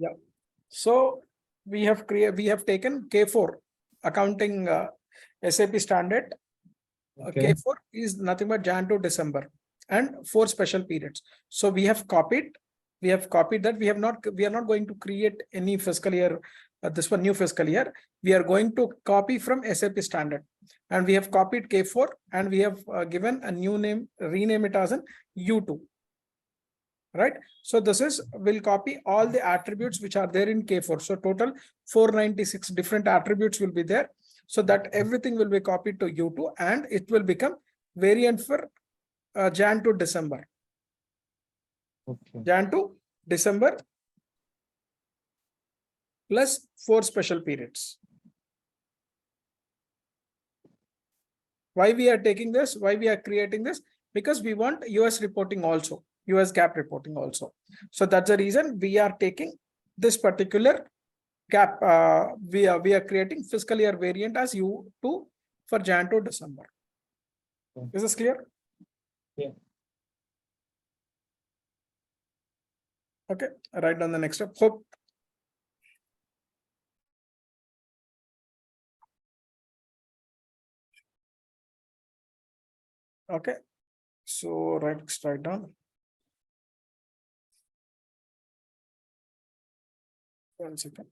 Yeah. So we have taken K4 accounting SAP standard. Okay. K4 is nothing but Jan to December and 4 special periods. So we have copied that. We are not going to create any fiscal year. This one new fiscal year. We are going to copy from SAP standard, and we have copied K4 and we have given a new name, rename it as an U2. Right. So this is, will copy all the attributes which are there in K4. So total 496 different attributes will be there. So that everything will be copied to U2 and it will become variant for Jan to December. Okay. Jan to December plus 4 special periods. Why we are taking this? Why we are creating this? Because we want US reporting also. US GAAP reporting also. So that's the reason we are taking this particular GAAP. We are creating fiscal year variant as U2 for Jan to December. Is this clear? Yeah. Okay, write down the next step. Hope. Okay, so write down. 1 second.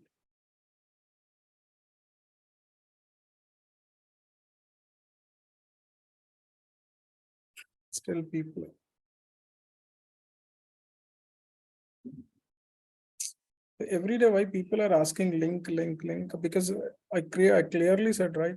Still people. Every day, why people are asking link? Because I clearly said, right?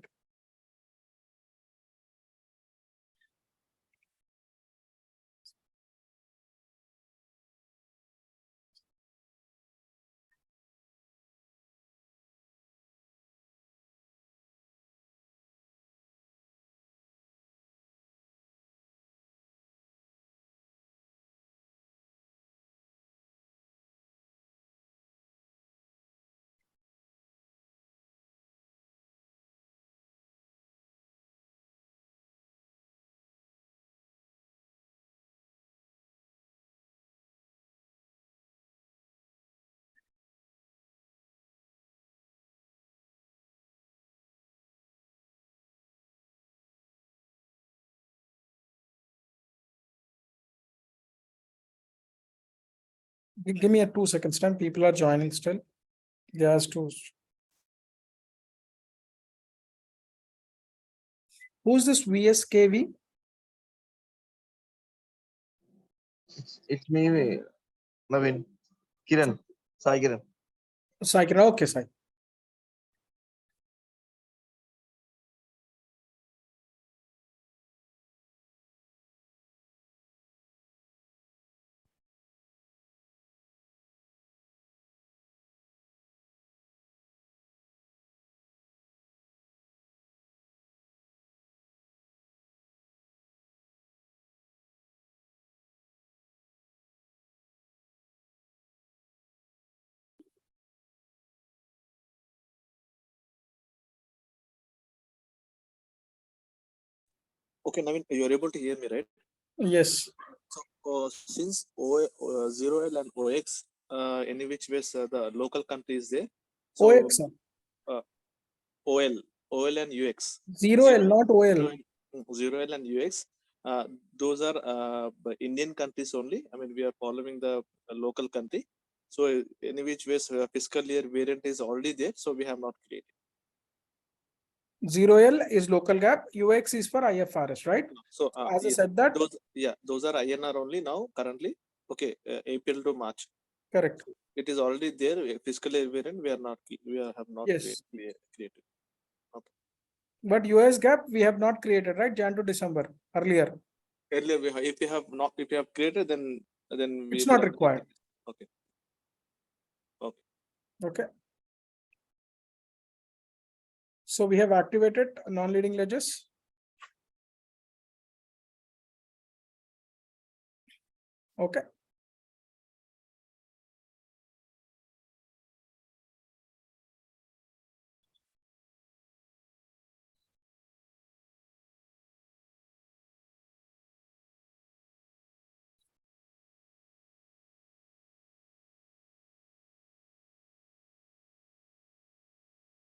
Give me a 2 seconds time. People are joining still. Yes, to. Who's this VSKV? It's me, Navin. Kiran. Sai Kiran. Sai. Okay, Sai. Okay, Navin, you're able to hear me, right? Yes. So, since 0L and OX, in which ways the local country is there. So, OX. OL and UX. 0L, not OL. 0L and UX. Those are Indian countries only. I mean, we are following the local country. So, in which ways fiscal year variant is already there. So, we have not created. 0L is local gap, UX is for IFRS, right? So, as I said that. Those are INR only now currently. Okay, April to March. Correct. It is already there. Fiscal year variant we have not Yes. created. Okay. But US gap we have not created, right? Jan to December earlier. Earlier, if you have created, then it's not required. Okay. Okay. So we have activated non-leading ledgers. Okay.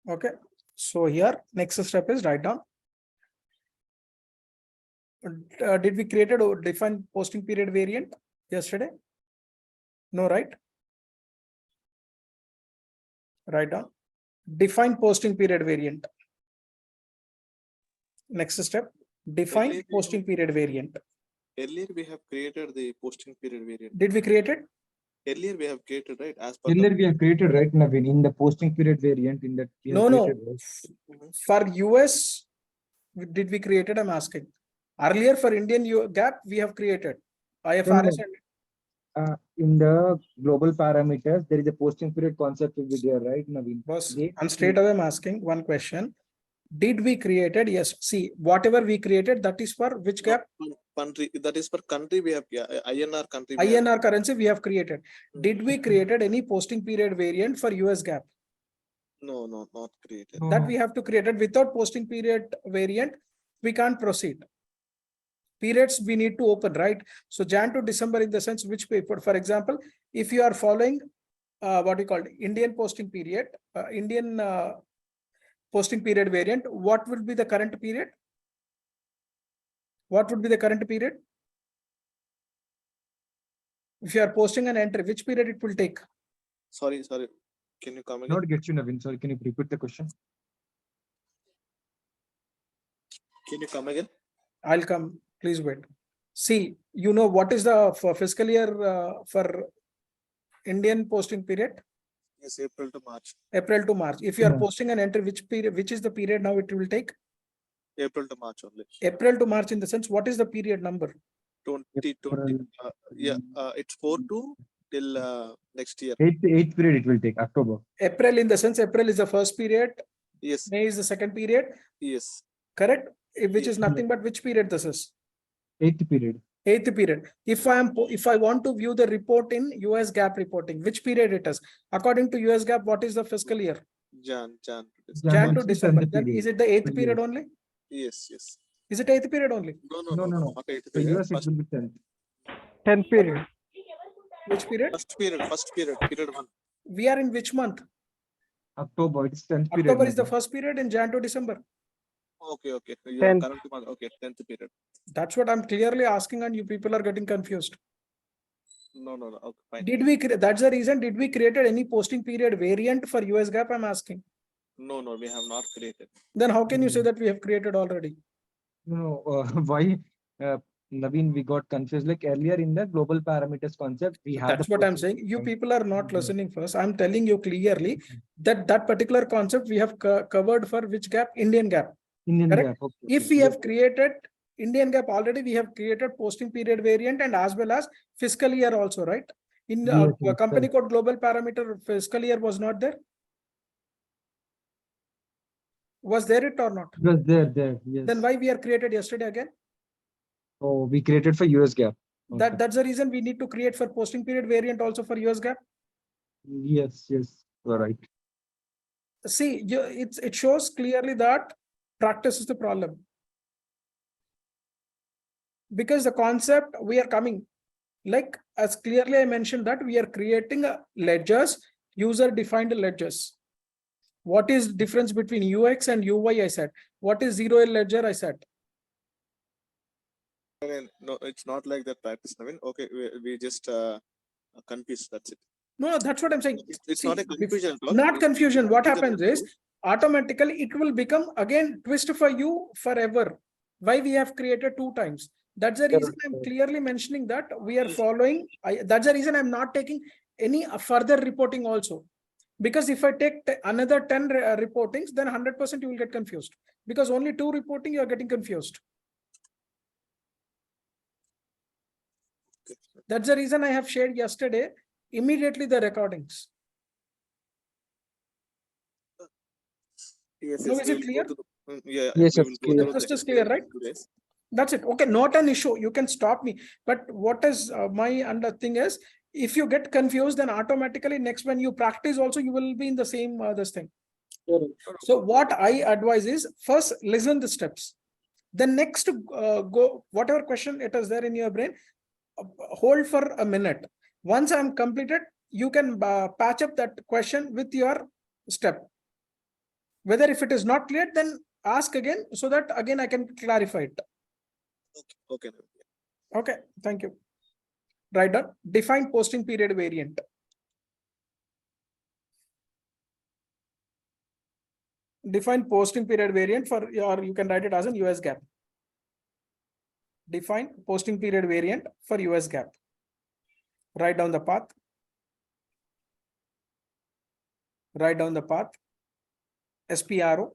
Okay. So here, next step is write down. Did we create a defined posting period variant yesterday? No, right? Write down. Define posting period variant. Next step, define Earlier we posting period variant. Earlier we have created the posting period variant. Did we create it? Earlier we have created, right, as per Earlier we have created, right, Naveen, in the posting period variant in that we have No, no. created, right? For US, did we create it? I'm asking. Earlier for Indian gap, we have created IFRS and In the global parameters, there is a posting period concept will be there, right, Naveen? boss. They- I'm straight away I'm asking one question. Did we created? Yes. See, whatever we created, that is for which gap? country. That is per country we have, yeah, INR country. we have- INR currency we have created. Did we created any posting period variant for US gap? No, not created. No, That no. we have to create it without posting period variant. We can't proceed. Periods we need to open, right? So Jan to December in the sense which paper, for example, if you are following what we call Indian posting period, Indian posting period variant, what will be the current period? What would be the current period? If you are posting an entry, which period it will take? Sorry. Can you come again? Not get you, Naveen. Sorry, can you repeat the question? Can you come again? I'll come, please wait. See, you know what is the for fiscal year for Indian posting period? Yes, April to March. April to March. If you are Yeah. posting an entry, which period, which is the period now it will take? April to March only. April to March in the sense, what is the period number? 2020. April. Yeah, it's 4 to till next year. Eighth period it will take, October. April in the sense, April is the first period, Yes, May is the second period, yes. correct? Which is Yeah. nothing but which period this is? Eighth period. Eighth period. If I want to view the report in US GAAP reporting, which period it is? According to US GAAP, what is the fiscal year? Jan to Jan December. to December. Then period. is it the eighth Yes. period only? Yes. Is it eighth period only? No. Not 8th For period. US it will be 10th. 10th period. Which period? First period, period 1. We are in which month? October, it's 10th period. October is the Naveen. first period in Jan to December. Okay. You are 10th. currently, okay, 10th period. That's what I'm clearly asking, and you people are getting confused. No, okay, fine. Did we? That's the reason. Did we created any posting period variant for US GAAP? I'm asking. No, we have not created. Then how can you say that we have created already? No, why, Naveen, we got confused. Like earlier in the global parameters concept, we have. That's the what I'm posting saying. You period. people are not Yeah. listening first. I'm telling you clearly that that particular concept we have covered for which gap? Indian gap. Indian Correct? gap. Okay, If okay. we Yes. have created Indian gap already, we have created posting period variant and as well as fiscal year also, right? In Yes, yes, company correct. code global parameter, fiscal year was not there. Was there it or not? It was there, yes. Then why we are created yesterday again? Oh, we created for US gap. Okay. That's the reason we need to create for posting period variant also for US gap. Yes, you're right. See, it shows clearly that practice is the problem. Because the concept we are coming, like as clearly I mentioned that we are creating a ledgers, user defined ledgers. What is difference between UX and UI? I said. What is 0L ledger? I said. No, it's not like that practice, Naveen. Okay, we just confused. That's it. No, that's what I'm saying. It's See, not a confusion at all. Not confusion. What Confusion happens is automatically it will become again twist for you forever. Why we have created 2 times. That's the reason I'm clearly mentioning that we are following. That's the reason I'm not taking any further reporting also. Because if I take another 10 reportings, then 100% you will get confused. Because only 2 reporting you are getting confused. That's the reason I have shared yesterday immediately the recordings. Yes, Now yes, is we it will clear? go to yeah, Yes, we it's will go clear. through Just the is clear, right? 2 days. That's it. Okay, not an issue. You can stop me. But what is my under thing is, if you get confused, then automatically next when you practice also, you will be in the same this thing. So what I advise is first listen the steps. Then next go whatever question it is there in your brain, hold for a minute. Once I'm completed, you can patch up that question with your step. Whether if it is not clear, then ask again so that again I can clarify it. Okay. Okay, thank you. Right done. Define posting period variant. Define posting period variant for, or you can write it as an US GAAP. Define posting period variant for US GAAP. Write down the path. Write down the path. SPRO.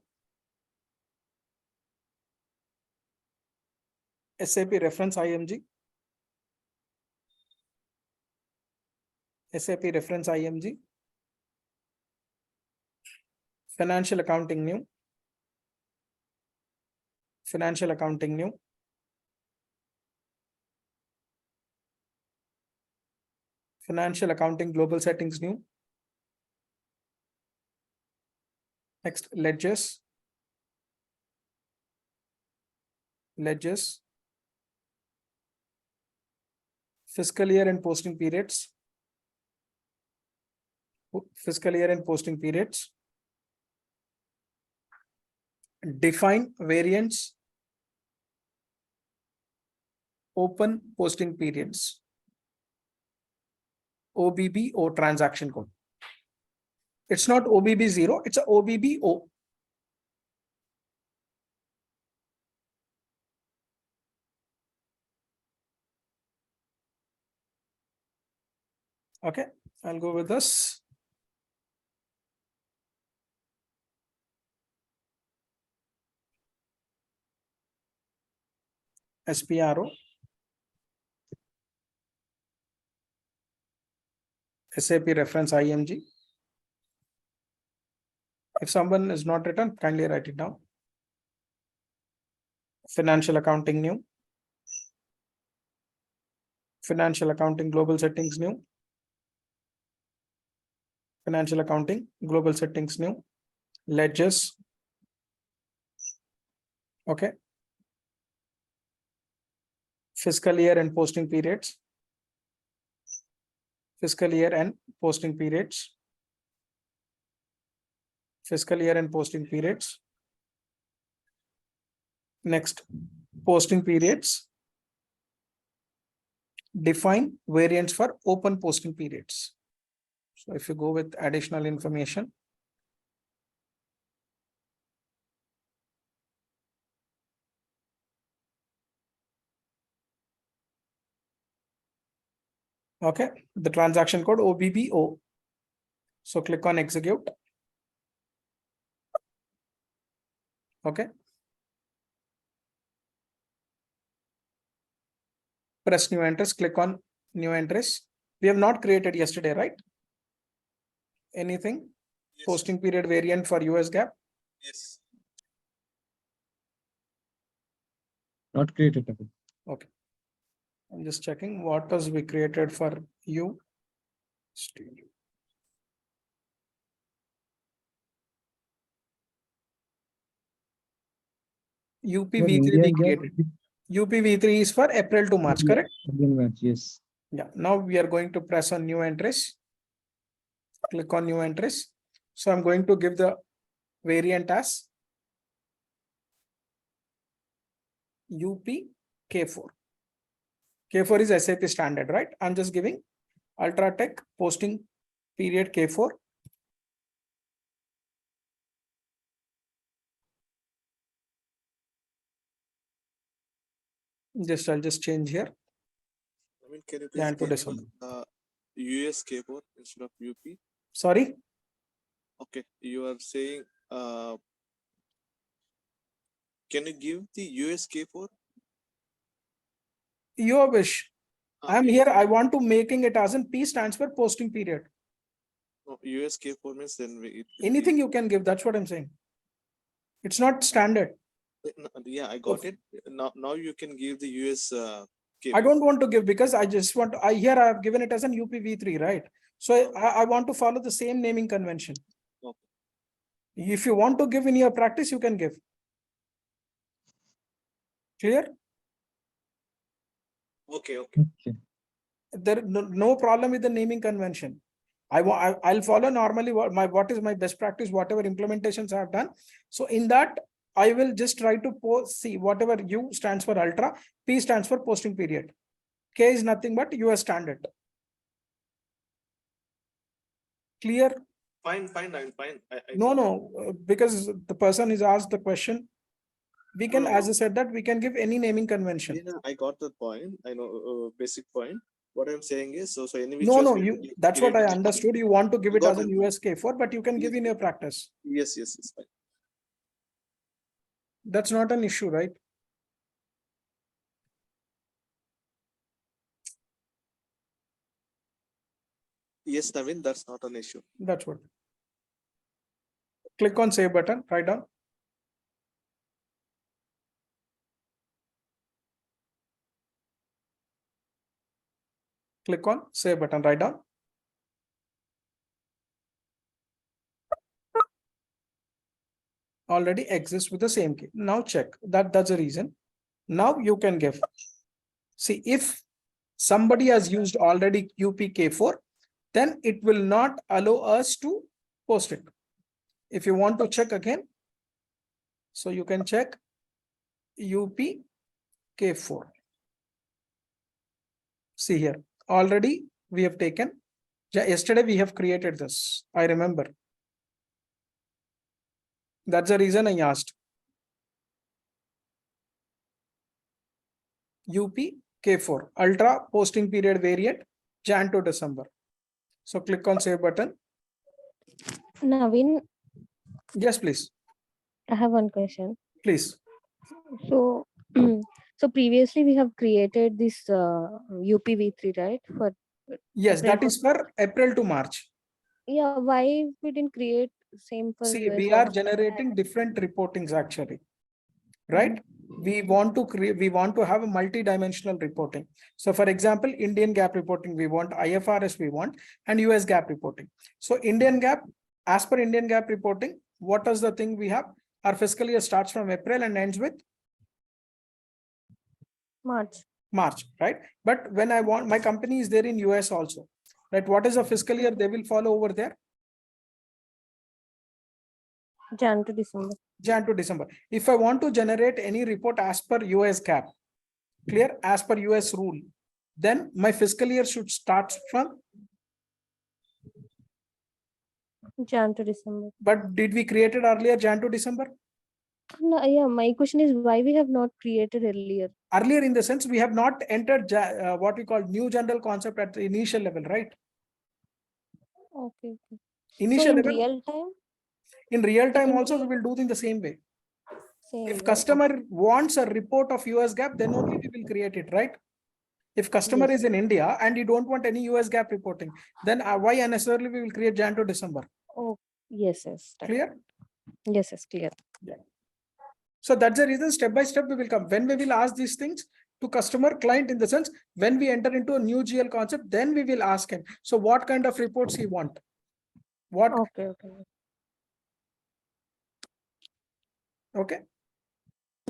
SAP reference IMG. SAP reference IMG. Financial accounting new. Financial accounting new. Financial accounting global settings new. Next, ledgers. Ledgers. Fiscal year and posting periods. Fiscal year and posting periods. Define variants. Open posting periods. OBBO transaction code. It's not OBB0, it's a OBBO. Okay, I'll go with this. SPRO. SAP reference IMG. If someone is not written, kindly write it down. Financial accounting new. Financial accounting global settings new. Financial accounting global settings new. Ledgers. Okay. Fiscal year and posting periods. Fiscal year and posting periods. Fiscal year and posting periods. Next, posting periods. Define variants for open posting periods. So if you go with additional information, okay, the transaction code OBBO. So click on execute. Okay. Press new entries, click on new entries. We have not created yesterday, right? Anything? Yes. Posting period variant for US GAAP? Yes. Not created. Naveen. Okay. I'm just checking what was we created for you. UPV3 we Indian GAAP, created. UPV3 is for April to March, correct? Indian match, yes. Yeah. Now we are going to press on new entries. Click on new entries. So I'm going to give the variant as UP K4. K4 is SAP standard, right? I'm just giving Ultratech posting period K4. I'll just change here. I mean, can you Jan please to December. US K4 instead of UP? Sorry, Okay, you are saying, can you give the US K4? your wish. I'm US here. I want to making it as in P stands for posting period. No, US K4 means then it will Anything you can give. That's what I'm saying. It's not standard. Yeah, I got it. Now you can give the US K4. I don't want to give because I just want to, I have given it as an UPV3, right? So I want to follow the same naming convention. Okay. If you want to give in your practice, you can give. Clear? Okay. Okay. There no problem with the naming convention. I'll follow normally what is my best practice, whatever implementations I have done. So in that, I will just try to see whatever U stands for ultra, P stands for posting period. K is nothing but US standard. Clear? Fine, fine. No, because the person is asked the question. We can, No. as I said, that we can give any naming convention. Yeah, I got the point. I know basic point. What I'm saying is, so any which No, ways you. That's what I understood. You want to give You it got as an it. USK4, but you can give Yes, in your practice. Yes, fine. That's not an issue, right? Yes, Navin, that's not an issue. That's what. Click on save button, write down. Click on save button, write down. Already exists with the same key. Now check that's the reason. Now you can give. See, if somebody has used already UPK4, then it will not allow us to post it. If you want to check again, so you can check UPK4. See here, already we have taken. Yesterday we have created this. I remember. That's the reason I asked. UPK4 ultra posting period variant Jan to December. So click on save button. Naveen, Yes, please. I have one question. Please. So, so previously we have created this UPV3, right? For Yes, April that is for April to March. yeah, why we didn't create same for See, US? we are generating different reportings actually, right? We want to create, we want to have a multi-dimensional reporting. So for example, Indian GAAP reporting, we want IFRS, we want, and US GAAP reporting. So Indian GAAP, as per Indian GAAP reporting, what is the thing we have? Our fiscal year starts from April and ends with March, right? But when I want, my company is there in US also, right? What is the fiscal year they will follow over there? Jan to December. Jan to December. If I want to generate any report as per US GAAP, clear, as per US rule, then my fiscal year should start from. Jan to December. But did we create it earlier, Jan to December? No, yeah, my question is why we have not created earlier. Earlier in the sense we have not entered what we call new general concept at the initial level, right? Okay. Initial So in level, real time? in real time can also we create- will do it in the same way. Same If way, customer wants a report of US GAAP, then only we will create it, right? If customer Yes. is in India and you don't want any US GAAP reporting, then why unnecessarily we will create Jan to December? Oh, yes. Clear? Yes, clear. So that's the reason step by step we will come. When we will ask these things to customer client, in the sense, when we enter into a new GL concept, then we will ask him. So what kind of reports he want? What? Okay. Okay.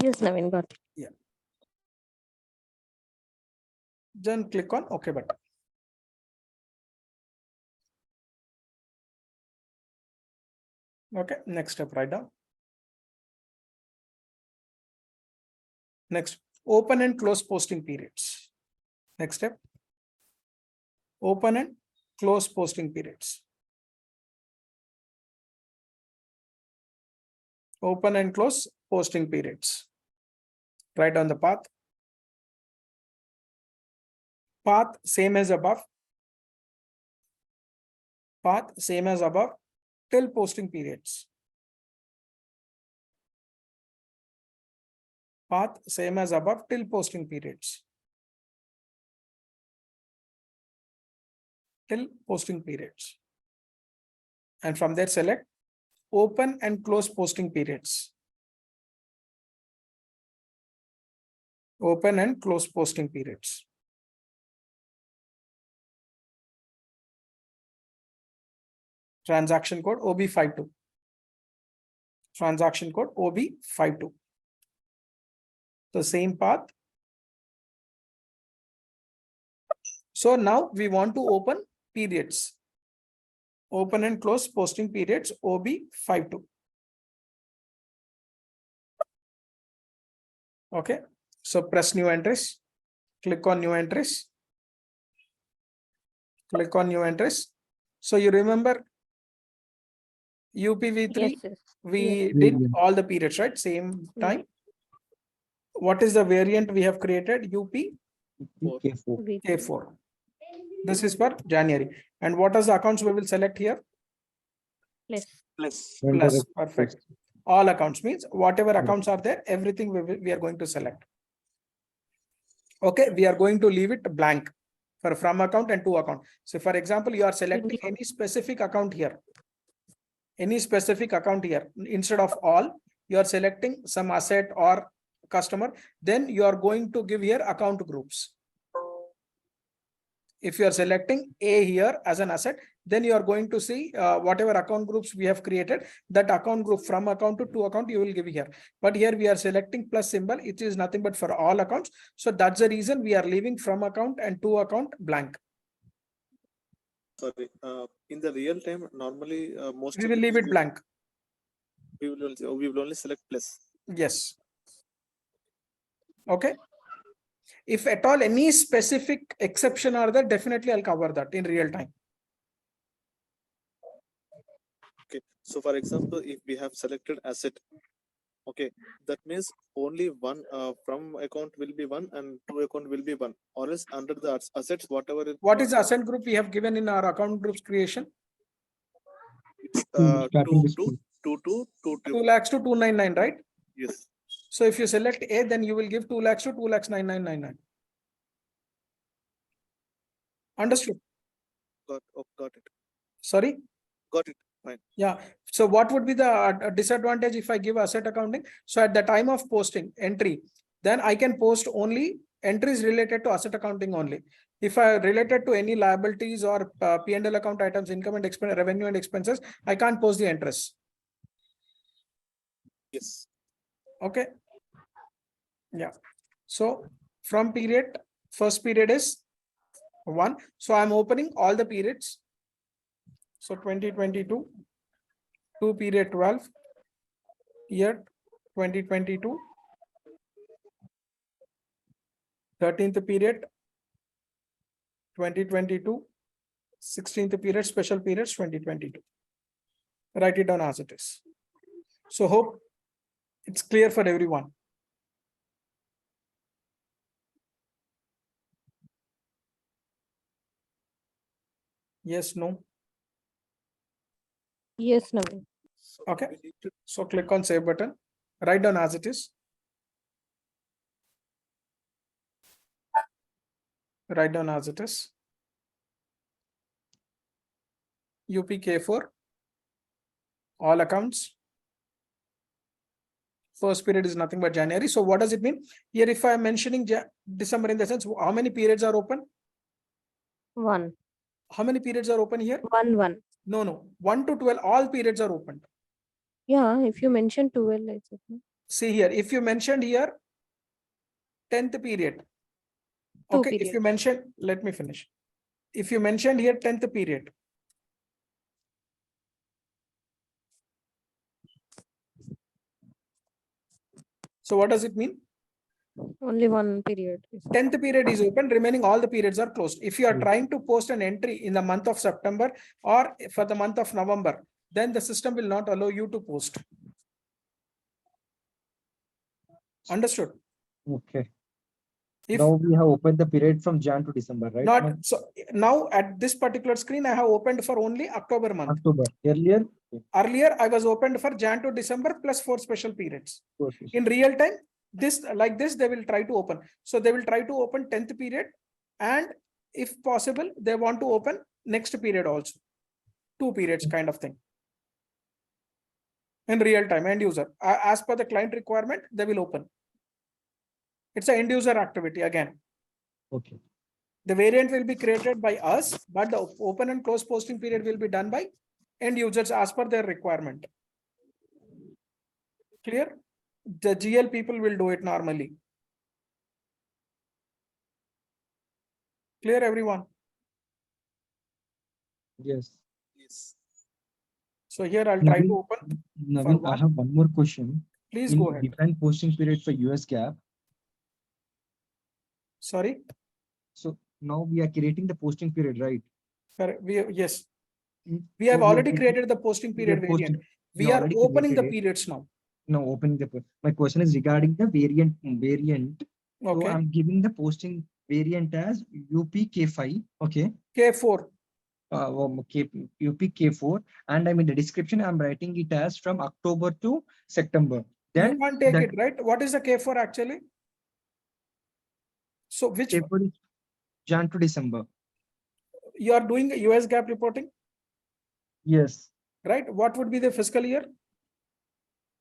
Yes, Naveen, got it. Yeah. Then click on OK button. Okay, next step, write down. Next, open and close posting periods. Next step, open and close posting periods. Open and close posting periods. Write down the path. Path same as above. Path same as above till posting periods. Path same as above till posting periods. Till posting periods. And from there select open and close posting periods. Open and close posting periods. Transaction code OB52. Transaction code OB52. The same path. So now we want to open periods. Open and close posting periods OB 52. Okay, so press new entries, click on new entries, click on new entries. So you remember UPV3, Yes, yes. we Yes. did Yeah. all the periods, right? Same Yeah. time. What is the variant we have created? K4. V3. K4. This is for January. And what are the accounts we will select here? Plus. Plus. Plus, perfect. All accounts means whatever accounts are there, everything we are going to select. Okay, we are going to leave it blank for from account and to account. So for example, you are selecting Include. any specific account here. Any specific account here. Instead of all, you are selecting some asset or customer. Then you are going to give here account groups. If you are selecting A here as an asset, then you are going to see whatever account groups we have created, that account group from account to account you will give here. But here we are selecting plus symbol. It is nothing but for all accounts. So that's the reason we are leaving from account and to account blank. Sorry. In the real time, normally most We of will the leave it people- blank. we will only select plus. Yes. Okay. If at all any specific exception are there, definitely I'll cover that in real time. Okay. So for example, if we have selected asset, okay, that means only one from account will be one and to account will be one, or else under the assets, whatever is What is the asset group we have given in our account groups creation? Starting with 2 lakhs to 299, right? Yes. So if you select A, then you will give 2 lakhs to 2 lakhs 9999. Understood? Got it. Sorry? Got it. Fine. Yeah. So what would be the disadvantage if I give asset accounting? So at the time of posting entry, then I can post only entries related to asset accounting only. If I related to any liabilities or P&L account items, income and expense, revenue and expenses, I can't post the entries. Yes. Okay. Yeah. So from period, first period is 1. So I'm opening all the periods. So 2022, 2 period 12, year 2022, 13th period 2022, 16th period, special periods 2022. Write it down as it is. So hope it's clear for everyone. Yes, no. Yes, Naveen. So Okay. we need to So click on save button. Write down as it is. Write down as it is. UPK4. All accounts. First period is nothing but January. So what does it mean? Here, if I am mentioning December in the sense, how many periods are open? 1. How many periods are open here? 1. No. 1 to 12, all periods are open. Yeah, if you mention 12, it's okay. See here, if you mentioned here 10th period. Two Okay, if you periods. mentioned, let me finish. If you mentioned here 10th period. So what does it mean? Only 1 period. 10th period is open, remaining all the periods are closed. If you are trying to post an entry in the month of September or for the month of November, then the system will not allow you to post. Understood? Okay. If Now we have opened the period from Jan to December, right? not, so now at this particular screen, I have opened for only October month. October. Earlier, Earlier, I was opened for Jan to December plus 4 special periods. In real time, this like this, they will try to open. So they will try to open 10th period. And if possible, they want to open next period also. 2 periods kind of thing. In real time, end user. As per the client requirement, they will open. It's an end user activity again. okay. The variant will be created by us, but the open and close posting period will be done by end users as per their requirement. Clear? The GL people will do it normally. Clear, everyone? Yes. yes. So here I'll try to Naveen, open. Naveen, I one. have one more question. Please In go ahead. different posting period for US gap. Sorry. So now we are creating the posting period, right? Correct. Yes, Mm, we have so we are already getting- created the posting we are period variant. posting- We are already opening the created it. periods now. Now opening my question is regarding the variant. So Okay. I'm giving the posting variant as UPK5. Okay. K4. UPK4, and I'm in the description, I'm writing it as from October to September. You Then can't take that it, right? What is the K4 actually? So which K4 is Jan to December. you are doing US gap reporting, Yes, right? What would be the fiscal year?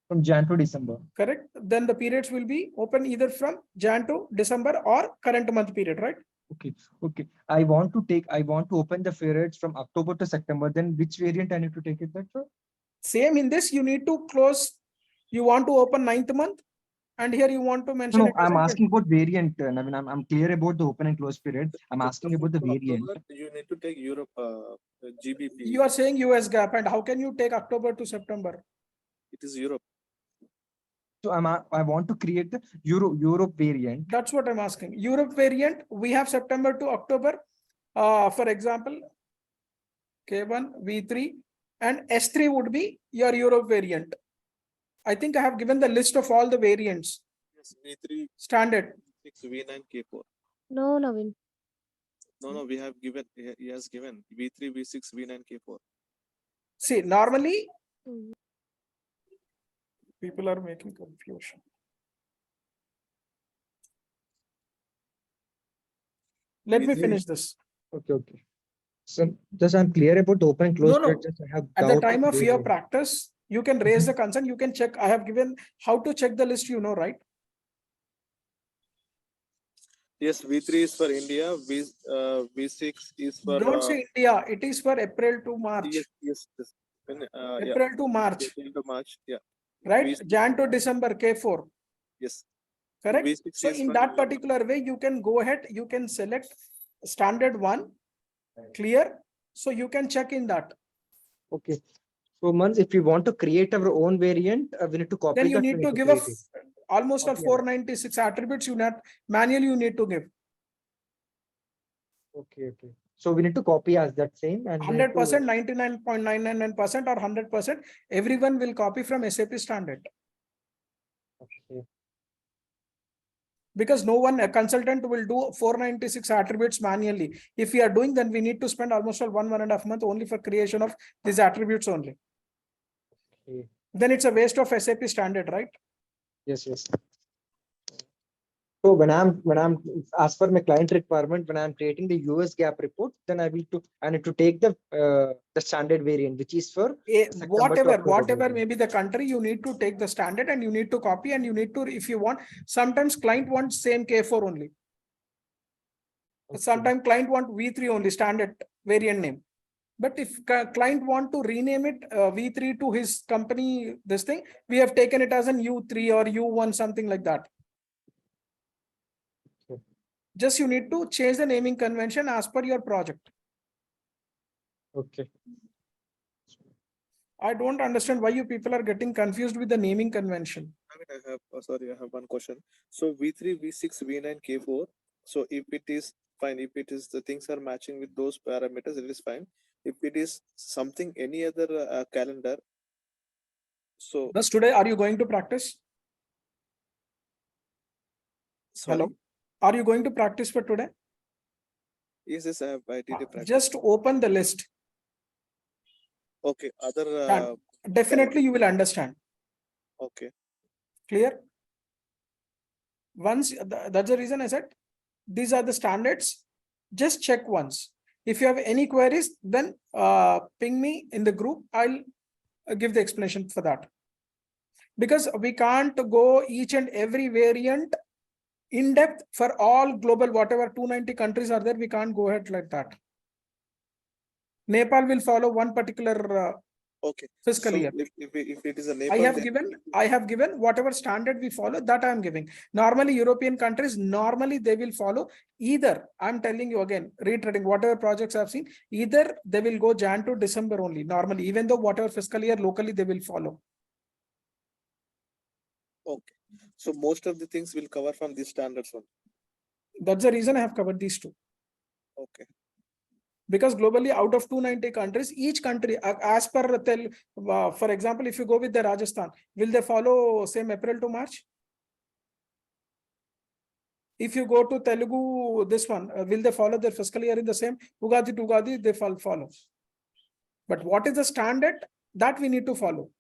from Jan to December. Correct. Then the periods will be open either from Jan to December or current month period, right? Okay. I want to open the periods from October to September. Then which variant I need to take it that for? Same in this, you need to close. You want to open 9th month, and here you want to mention. No, it as I'm a asking about variant. I mean, I'm clear about the open and close period. I'm So asking about the for variant. October, you need to take Europe GBP. You are saying US gap, and how can you take October to September? It is Europe. So I want to create the Europe variant. That's what I'm asking. Europe variant, we have September to October. For example, K1, V3, and S3 would be your Europe variant. I think I have given the list of all the variants. Yes, V3, Standard. V6, V9, K4. No, Naveen. No, we have given, he has given V3, V6, V9, K4. See, normally Mm. people are making confusion. Let me V3 finish this. Okay. So just I'm clear about the open and close No, no. period. Just I have At the doubt time of where your they- practice, you can raise the concern. You can check. I have given how to check the list, right? Yes, V3 is for India, V6 is for Don't say India. It is for April to March. yes. Yeah, April to March, April to March, yeah. right? V6, Jan to December, K4. yes. Correct. V6 So is in for that particular way, you can go ahead. You can select standard one, clear. So you can check in that. Okay. So once if we want to create our own variant, we need to copy Then you that. need to give almost all 496 attributes. You not manually you need to give. Okay. So we need to copy as that same and 100%, 99.999% or 100%. Everyone will copy from SAP standard. Okay. Because no one, a consultant will do 496 attributes manually. If we are doing, then we need to spend almost all 1.5 months only for creation of these attributes only. Okay. Then it's a waste of SAP standard, right? Yes. So when I'm as per my client requirement, when I'm creating the US gap report, then I need to take the standard variant, which is for September to October Whatever variant. may be the country, you need to take the standard and you need to copy and you need to, if you want, sometimes client wants same K4 only. Okay. Sometimes client want V3 only, standard variant name. But if client want to rename it V3 to his company, this thing, we have taken it as an U3 or U1, something like that. Okay. Just you need to change the naming convention as per your project. Okay. I don't understand why you people are getting confused with the naming convention. I mean, I have one question. So V3, V6, V9, K4. So if it is fine, if it is the things are matching with those parameters, it is fine. If it is something, any other calendar. So Thus today, are you going to practice? sorry. Hello? Are you going to practice for today? Yes, I did a practice. Just open the list. Okay, other And definitely you will understand. okay. Clear? Once, that's the reason I said, these are the standards. Just check once. If you have any queries, then ping me in the group. I'll give the explanation for that. Because we can't go each and every variant in depth for all global, whatever 290 countries are there, we can't go ahead like that. Nepal will follow one particular Okay. fiscal So year. if it is a I Nepal, have then given whatever standard we follow, that I am giving. Normally, European countries, normally they will follow either, I'm telling you again, reiterating whatever projects I've seen, either they will go Jan to December only, normally, even though whatever fiscal year locally they will follow. okay. So most of the things will cover from these standards only. That's the reason I have covered these two. Okay. Because globally, out of 290 countries, each country, as per for example, if you go with the Rajasthan, will they follow same April to March? If you go to Telugu, this one, will they follow their fiscal year in the same Ugadi to Ugadi? They follow. But what is the standard that we need to follow?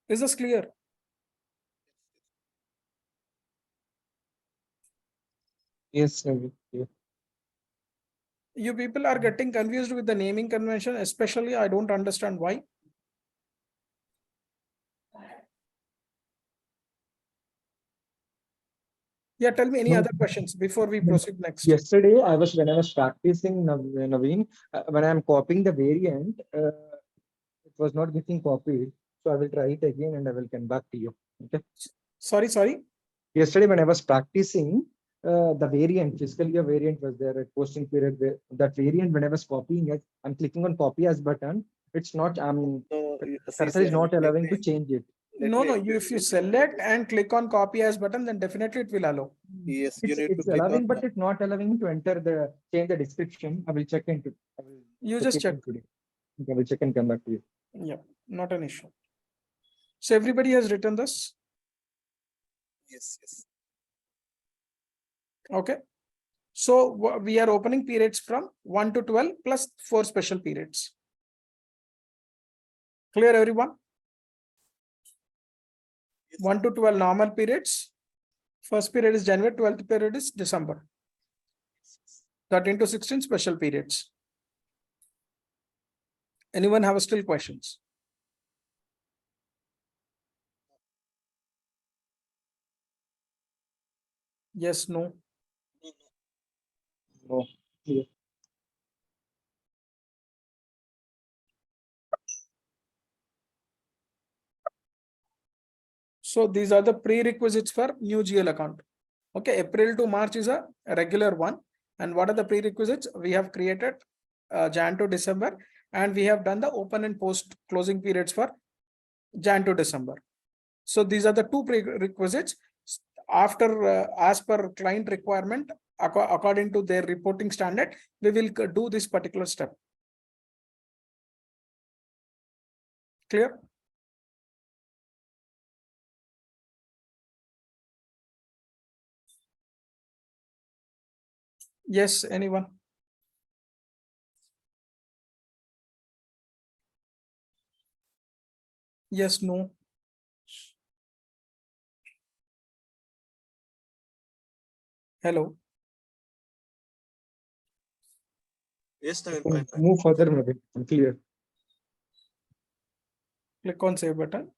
Is this clear? Yes, Naveen. Yeah. You people are getting confused with the naming convention, especially I don't understand why. Yeah, tell me any No. other questions before we proceed next. Yesterday, when I was practicing, Naveen, when I'm copying the variant, it was not getting copied. So I will try it again and I will come back to you. Okay. Sorry. Yesterday, when I was practicing, the variant, fiscal year variant was there at posting period. That variant, when I was copying it, I'm clicking on copy as button. It's not, No, cursor is not allowing to change it. No, if you select and click on copy as button, then definitely it will allow. Yes, you need to It's click allowing, on. but it's not allowing to change the description. I will check into. You just check. Today. I will check and come back to you. Yeah, not an issue. So everybody has written this. Yes. Okay. So we are opening periods from 1 to 12 plus 4 special periods. Clear, everyone? 1 to 12 normal periods. First period is January, 12th period is December. 13 to 16 special periods. Anyone have still questions? Yes, no. No. Yeah. So these are the prerequisites for new GL account. Okay, April to March is a regular one. And what are the prerequisites? We have created Jan to December, and we have done the open and post closing periods for Jan to December. So these are the two prerequisites. After, as per client requirement, according to their reporting standard, we will do this particular step. Clear? Yes, anyone? Yes, no. Hello. Yes, fine. Move further, maybe. I'm clear. Click on save button.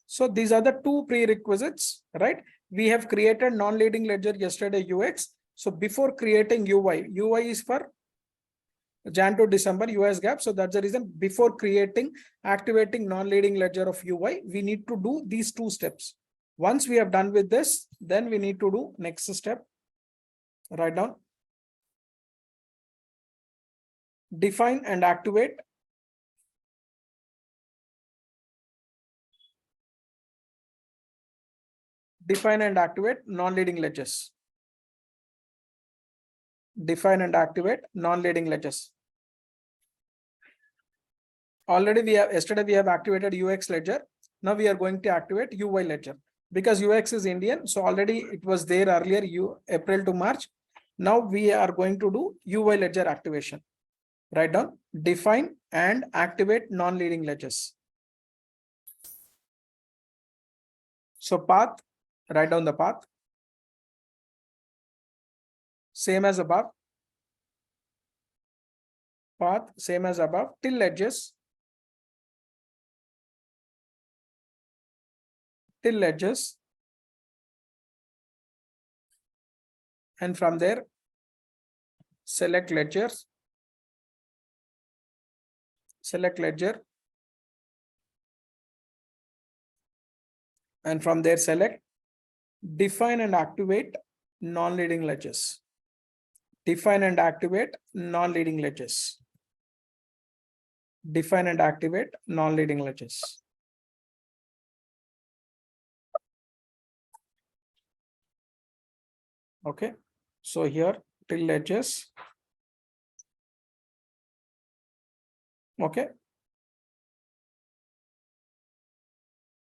So these are the two prerequisites, right? We have created non-leading ledger yesterday UX. So before creating UI is for Jan to December US gap. So that's the reason before activating non-leading ledger of UI, we need to do these two steps. Once we have done with this, then we need to do next step. Write down. Define and activate. Define and activate non-leading ledgers. Define and activate non-leading ledgers. Already yesterday we have activated UX ledger. Now we are going to activate UI ledger because UX is Indian. So already it was there earlier, April to March. Now we are going to do UI ledger activation. Write down, define and activate non-leading ledgers. So path, write down the path. Same as above. Path, same as above, till ledgers. Till ledgers. And from there, select ledgers select ledger. And from there, select define and activate non-leading ledgers. Define and activate non-leading ledgers. Define and activate non-leading ledgers. Okay, so here till ledgers. Okay.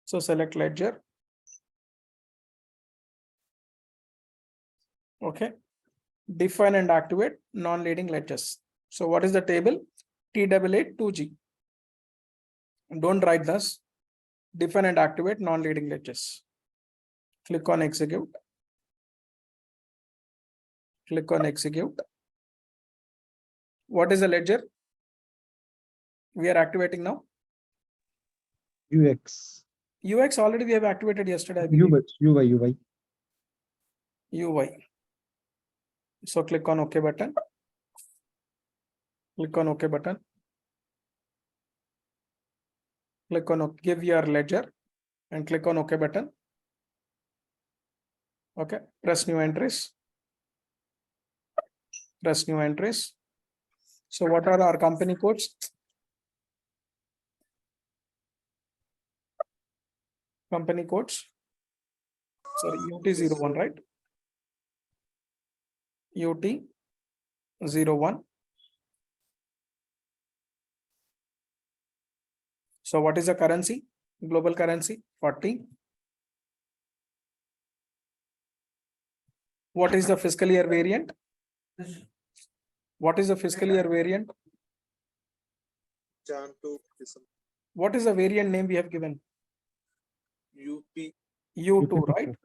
So select ledger. Okay. Define and activate non-leading ledgers. So what is the table? T882G. Don't write this. Define and activate non-leading ledgers. Click on execute. Click on execute. What is the ledger we are activating now? UX. UX already we have activated yesterday, I believe. UI. UI. So click on OK button. Click on OK button. Click on give your ledger and click on OK button. Okay, press new entries. Press new entries. So what are our company codes? Company codes. Sorry, UT01, right? UT01. So what is the currency? Global currency 40. What is the fiscal year variant? What is the fiscal year variant? Jan to December. What is the variant name we have given? UP. U2, right?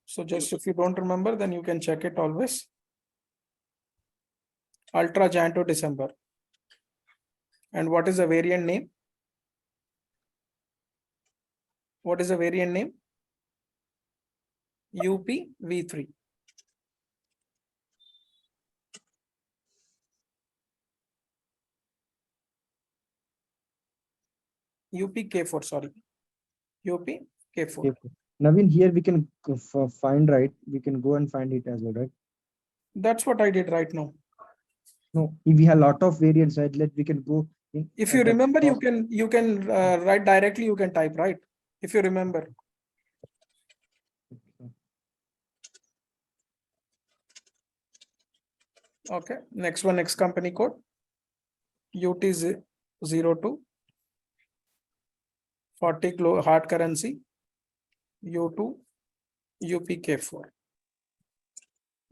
So just if you don't remember, then you can check it always. Ultra Jan to December. And what is the variant name? What is the variant name? UPV3. UPK4, sorry. UPK4. Naveen, here we can find, right? We can go and find it as well, right? That's what I did right now. No, if we have a lot of variants, right? We can go. If you remember, you can write directly, you can type, right? If you remember. Okay, next one, next company code. UT02. 40 hard currency. U2 UPK4.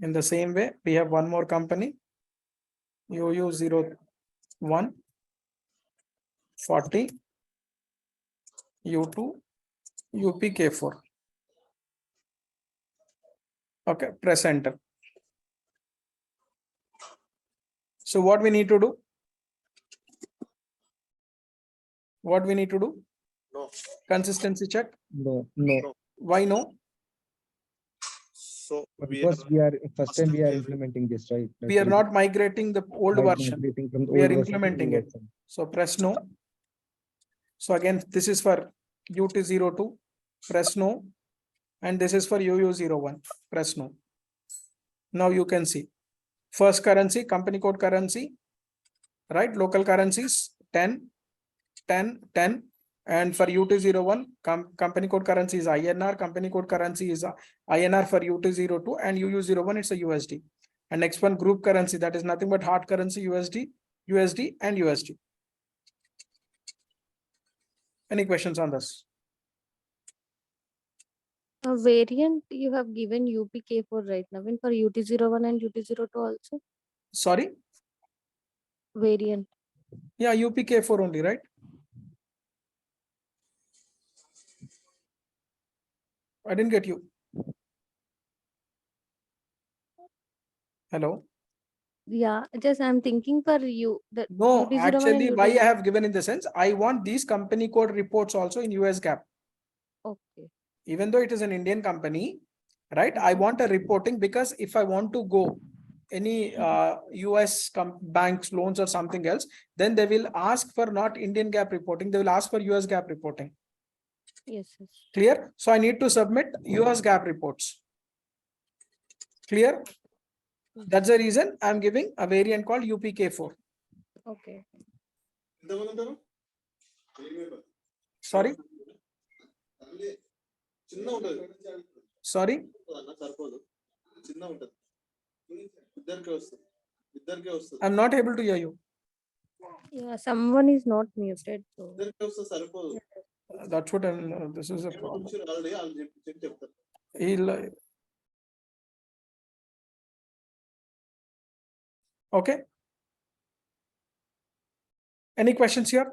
In the same way, we have one more company. UU01 40 U2 UPK4. Okay, press enter. So what we need to do? What we need to do? No. Consistency check. No. Why no? So Because we are first time we are implementing this, right? We are not migrating the old version. From the We old are version to implementing new it. version. So press no. So again, this is for UT02. Press no. And this is for UU01. Press no. Now you can see. First currency, company code currency, right? Local currencies 10, 10, 10. And for UT01, company code currency is INR, company code currency is INR for UT02, and UU01, it's a USD. And next one, group currency, that is nothing but hard currency USD, USD, and USD. Any questions on this? A variant you have given UPK4 right now, and for UT01 and UT02 also Sorry? variant. Yeah, UPK4 only, right? I didn't get you. Hello? Yeah, just I'm thinking for you that No, UT01 actually, and why I UT. have given in the sense, I want these company code reports also in US GAAP. Okay. Even though it is an Indian company, right? I want a reporting because if I want to go any US banks loans or something else, then they will ask for not Indian GAAP reporting, they will ask for US GAAP reporting. Yes, yes. Clear? So I need to submit US GAAP reports. Clear? That's the reason I'm giving a variant called UPK4. Okay. Sorry? Sorry? I'm not able to hear you. Yeah, someone is not muted. So. That's what this is a problem. He'll, okay. Any questions here?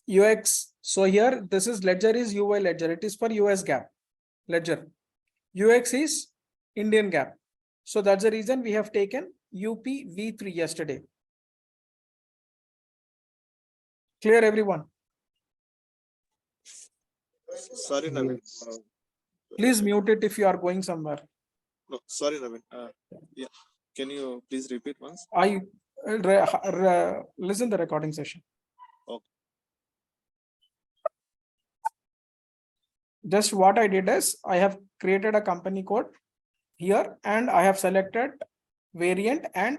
UX. So here, this is ledger is UI ledger. It is for US GAAP ledger. UX is Indian GAAP. So that's the reason we have taken UPV3 yesterday. Clear, everyone? Sorry, Naveen. Yes. Please mute it if you are going somewhere. No, sorry, Naveen. Yeah. Can you please repeat once? I listen the recording session. Okay. Just what I did is I have created a company code here and I have selected variant and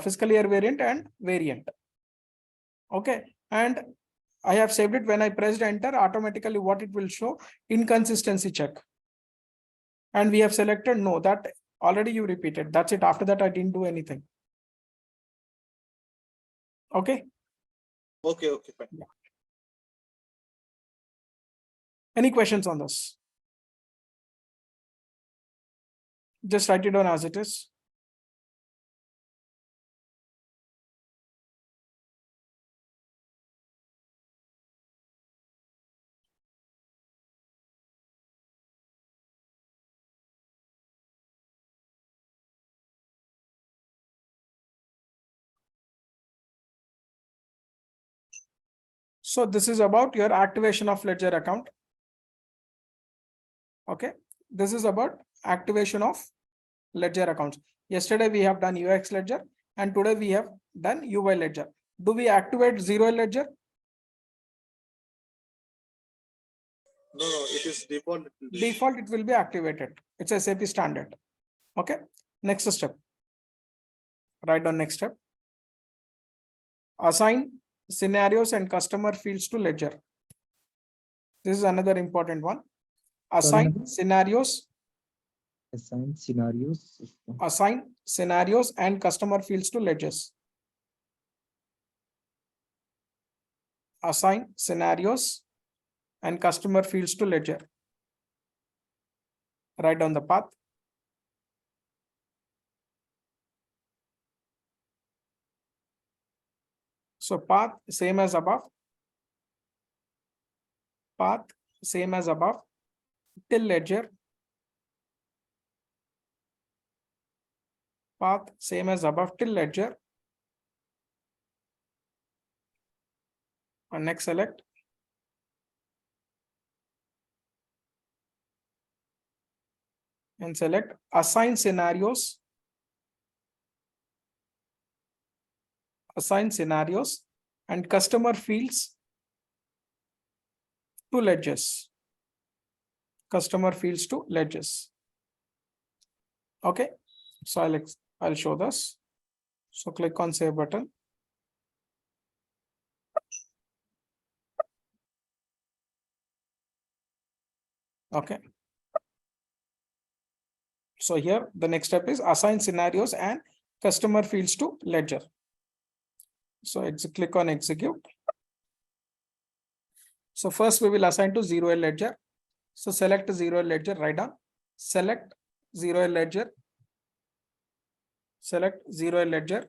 fiscal year variant and variant. Okay. And I have saved it. When I pressed enter, automatically what it will show, inconsistency check. And we have selected no, that already you repeated. That's it. After that, I didn't do anything. Okay. Okay, fine. Yeah. Any questions on this? Just write it down as it is. So this is about your activation of ledger account. Okay. This is about activation of ledger accounts. Yesterday we have done UX ledger and today we have done UI ledger. Do we activate zero ledger? No, it is default. Default, it will be activated. It's a SAP standard. Okay. Next step. Write down next step. Assign scenarios and customer fields to ledger. This is another important one. Assign Naveen? scenarios. Assign scenarios. Assign scenarios and customer fields to ledgers. Assign scenarios and customer fields to ledger. Write down the path. So path same as above. Path same as above till ledger. Path same as above till ledger. And next select. And select assign scenarios. Assign scenarios and customer fields to ledgers. Customer fields to ledgers. Okay. So I'll show this. So click on save button. Okay. So here the next step is assign scenarios and customer fields to ledger. So click on execute. So first we will assign to 0L ledger. So select 0L ledger, write down. Select 0L ledger. Select 0L ledger.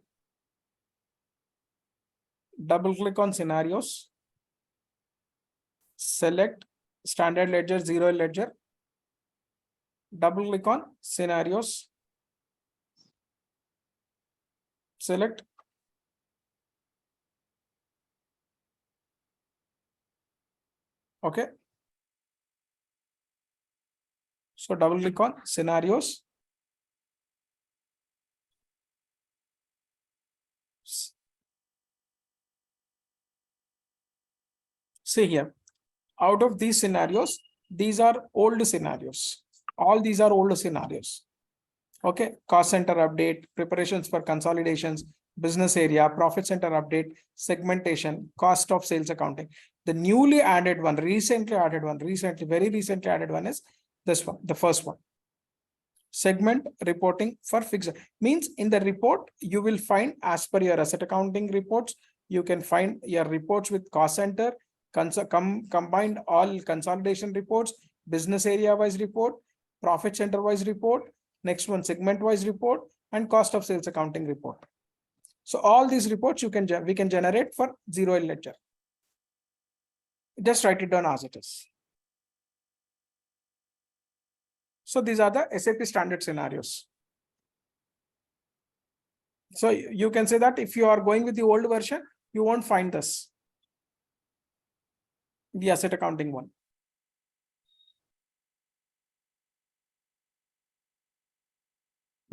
Double click on scenarios. Select standard ledger, 0L ledger. Double click on scenarios. Select. Okay. So double click on scenarios. See here, out of these scenarios, these are old scenarios. All these are old scenarios. Okay, cost center update, preparations for consolidations, business area, profit center update, segmentation, cost of sales accounting. The newly added one, very recently added one is this one, the first one. Segment reporting for fixed means in the report, you will find as per your asset accounting reports, you can find your reports with cost center, combined all consolidation reports, business area wise report, profit center wise report, next one segment wise report, and cost of sales accounting report. So all these reports we can generate for zero ledger. Just write it down as it is. So these are the SAP standard scenarios. So you can say that if you are going with the old version, you won't find this, the asset accounting one.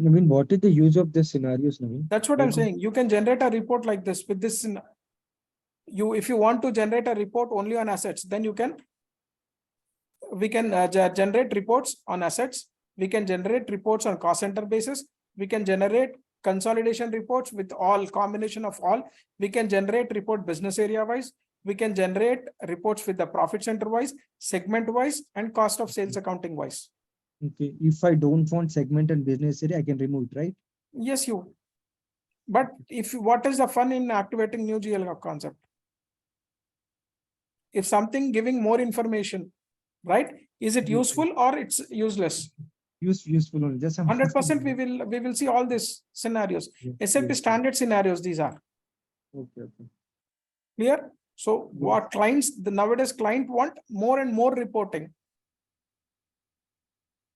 Naveen, what is the use of the scenarios, Naveen? That's what I'm saying. You can generate a report like this with this. If you want to generate a report only on assets, then we can generate reports on assets. We can generate reports on cost center basis. We can generate consolidation reports with all combination of all. We can generate report business area wise. We can generate reports with the profit center wise, segment wise, and cost of sales accounting wise. Okay, if I don't want segment and business area, I can remove it, right? Yes, but what is the fun in activating new GL concept? If something giving more information, right? Is it useful or it's useless? Useful only. Just 100% we will see all these scenarios. SAP standard scenarios, these are. Okay. Clear? So what clients, the nowadays client want more and more reporting.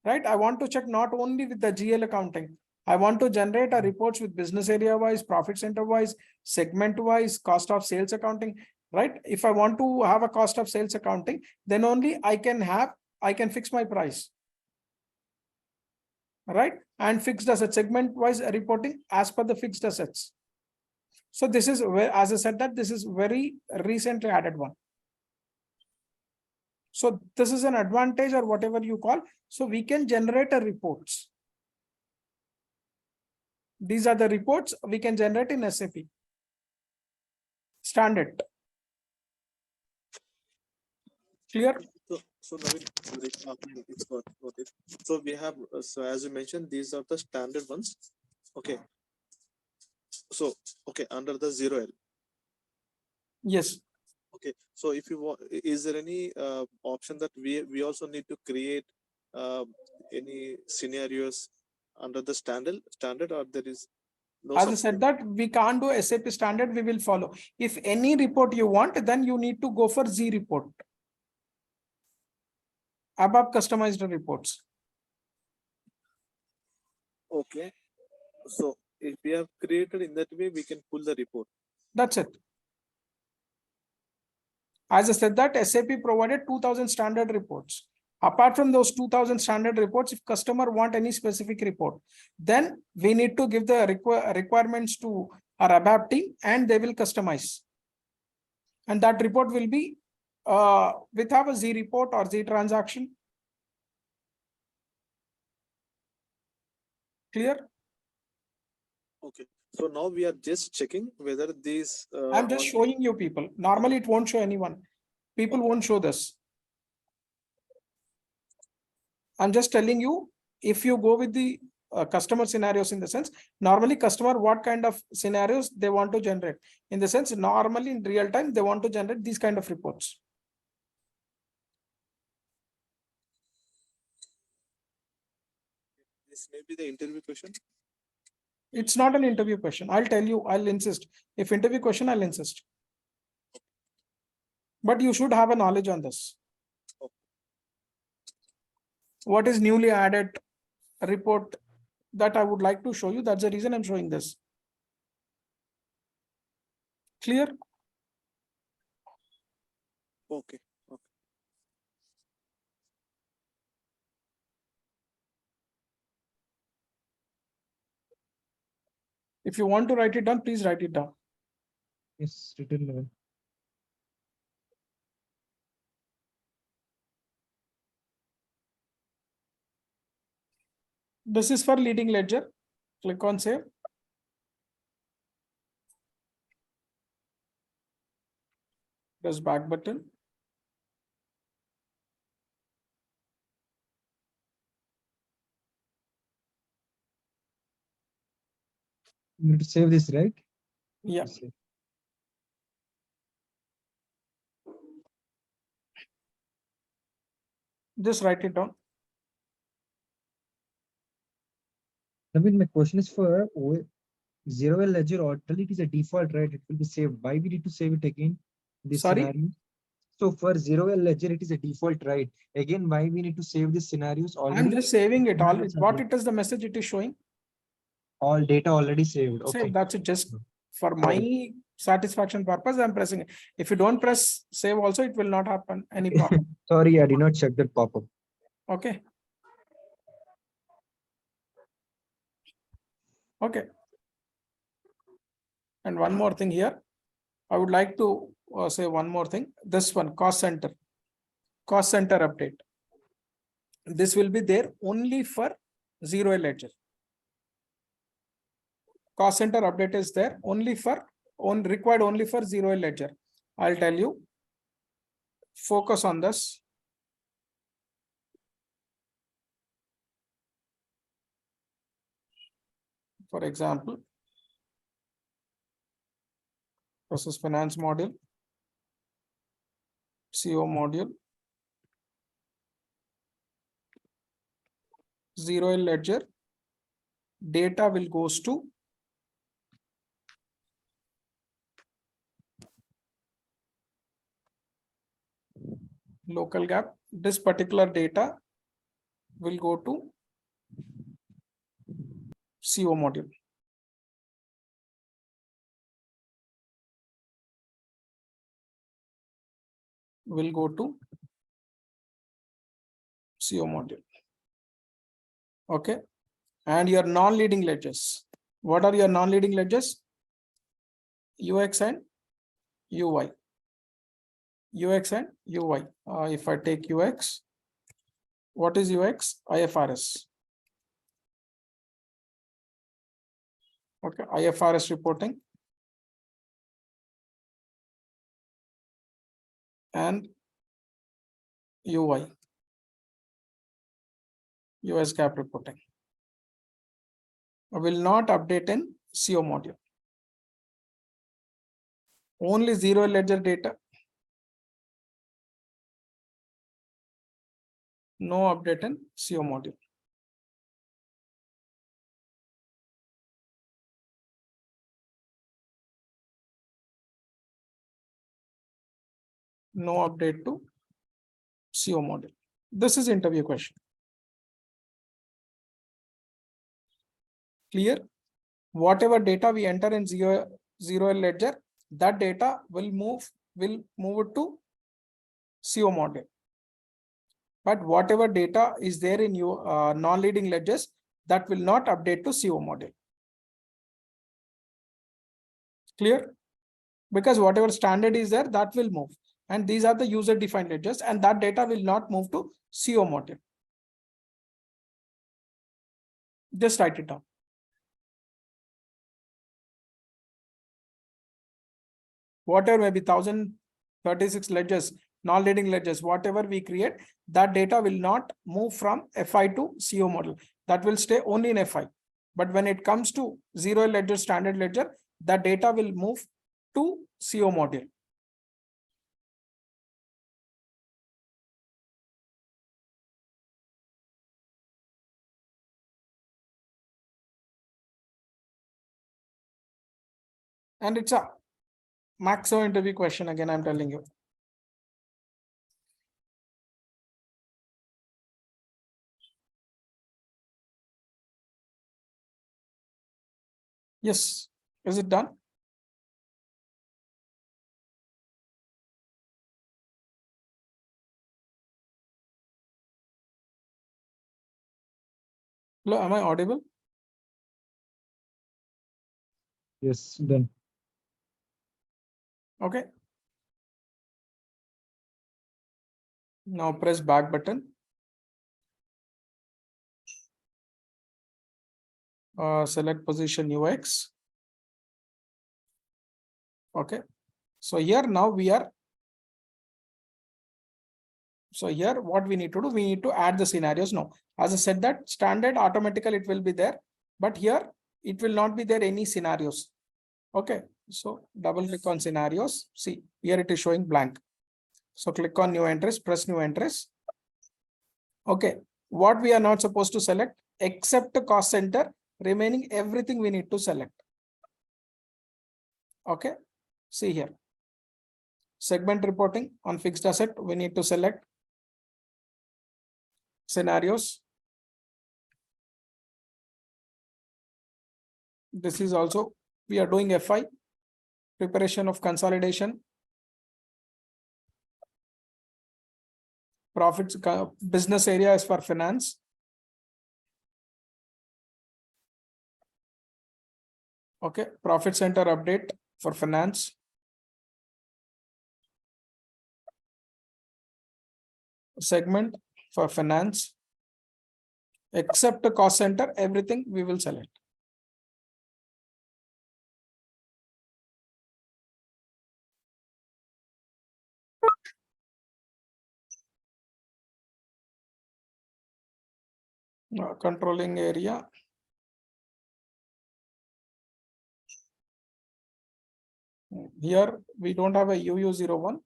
Right? I want to check not only with the GL accounting. I want to generate a reports with business area wise, profit center wise, segment wise, cost of sales accounting. Right? If I want to have a cost of sales accounting, then only I can fix my price. Right? And fixed asset segment wise reporting as per the fixed assets. So this is where, as I said, that this is very recently added one. So this is an advantage or whatever you call. So we can generate a reports. These are the reports we can generate in SAP. Standard. Clear? So Naveen, it's got it. So we have, so as you mentioned, these are the standard ones. Okay. So, okay, under the 0L. Yes. Okay. So if you want, is there any option that we also need to create any scenarios under the standard, or there is no? As I said that we can't do SAP standard, we will follow. If any report you want, then you need to go for Z report. Above customized reports. Okay. So if we have created in that way, we can pull the report. That's it. As I said that SAP provided 2000 standard reports. Apart from those 2000 standard reports, if customer want any specific report, then we need to give the requirements to our ABAP team and they will customize. And that report will be with have a Z report or Z transaction. Clear? Okay. So now we are just checking whether these. I'm just showing you people. Normally it won't show anyone. People won't show this. I'm just telling you, if you go with the customer scenarios, in the sense, normally customer, what kind of scenarios they want to generate, in the sense, normally in real time, they want to generate these kind of reports. This may be the interview question. It's not an interview question. I'll tell you, I'll insist. If interview question, I'll insist. But you should have a knowledge on this. What is newly added report that I would like to show you. That's the reason I'm showing this. Clear? Okay. If you want to write it down, please write it down. Yes, written Naveen. This is for leading ledger. Click on save. Press back button. You need to save this, right? Yeah. Save. Just write it down. Naveen, my question is for zero ledger already it is a default, right? It will be saved. Why we need to save it again? This Sorry? scenario. So for zero ledger, it is a default, right? Again, why we need to save these scenarios already? I'm just saving it all. Scenarios are What there. it is the message it is showing? All data already saved. Save, Okay. that's it. Just for Got my satisfaction purpose, I'm pressing it. If you don't press save also, it will not happen any problem. Sorry, I did not check that pop-up. Okay. Okay. And one more thing here. I would like to say one more thing. This one, cost center update. This will be there only for zero ledger. Cost center update is there only for required only for zero ledger. I'll tell you. Focus on this. For example, process finance module, CO module, zero ledger, data will goes to local gap. This particular data will go to CO module. Will go to CO module. Okay. And your non-leading ledgers. What are your non-leading ledgers? UX and UI. UX and UI. If I take UX, what is UX? IFRS. Okay, IFRS reporting. And UI. US GAAP reporting. I will not update in CO module. Only zero ledger data. No update in CO module. No update to CO module. This is interview question. Clear? Whatever data we enter in zero ledger, that data will move it to CO module. But whatever data is there in your non-leading ledgers, that will not update to CO module. Clear? Because whatever standard is there, that will move. And these are the user-defined ledgers, and that data will not move to CO module. Just write it down. Whatever may be 1036 ledgers, non-leading ledgers, whatever we create, that data will not move from FI to CO model. That will stay only in FI. But when it comes to zero ledger, standard ledger, that data will move to CO module. And it's a maximum interview question again, I'm telling you. Yes, is it done? Hello, am I audible? Yes, done. Okay. Now press back button. Select position UX. Okay. So here now we are. So here what we need to do, we need to add the scenarios now. As I said that standard automatically it will be there, but here it will not be there any scenarios. Okay. So double click on scenarios. See here it is showing blank. So click on new entries, press new entries. Okay. What we are not supposed to select except the cost center, remaining everything we need to select. Okay. See here. Segment reporting on fixed asset, we need to select scenarios. This is also, we are doing FI, preparation of consolidation. Profits, business area is for finance. Okay, profit center update for finance. Segment for finance. Except the cost center, everything we will select. Controlling area. Here we don't have a UU01,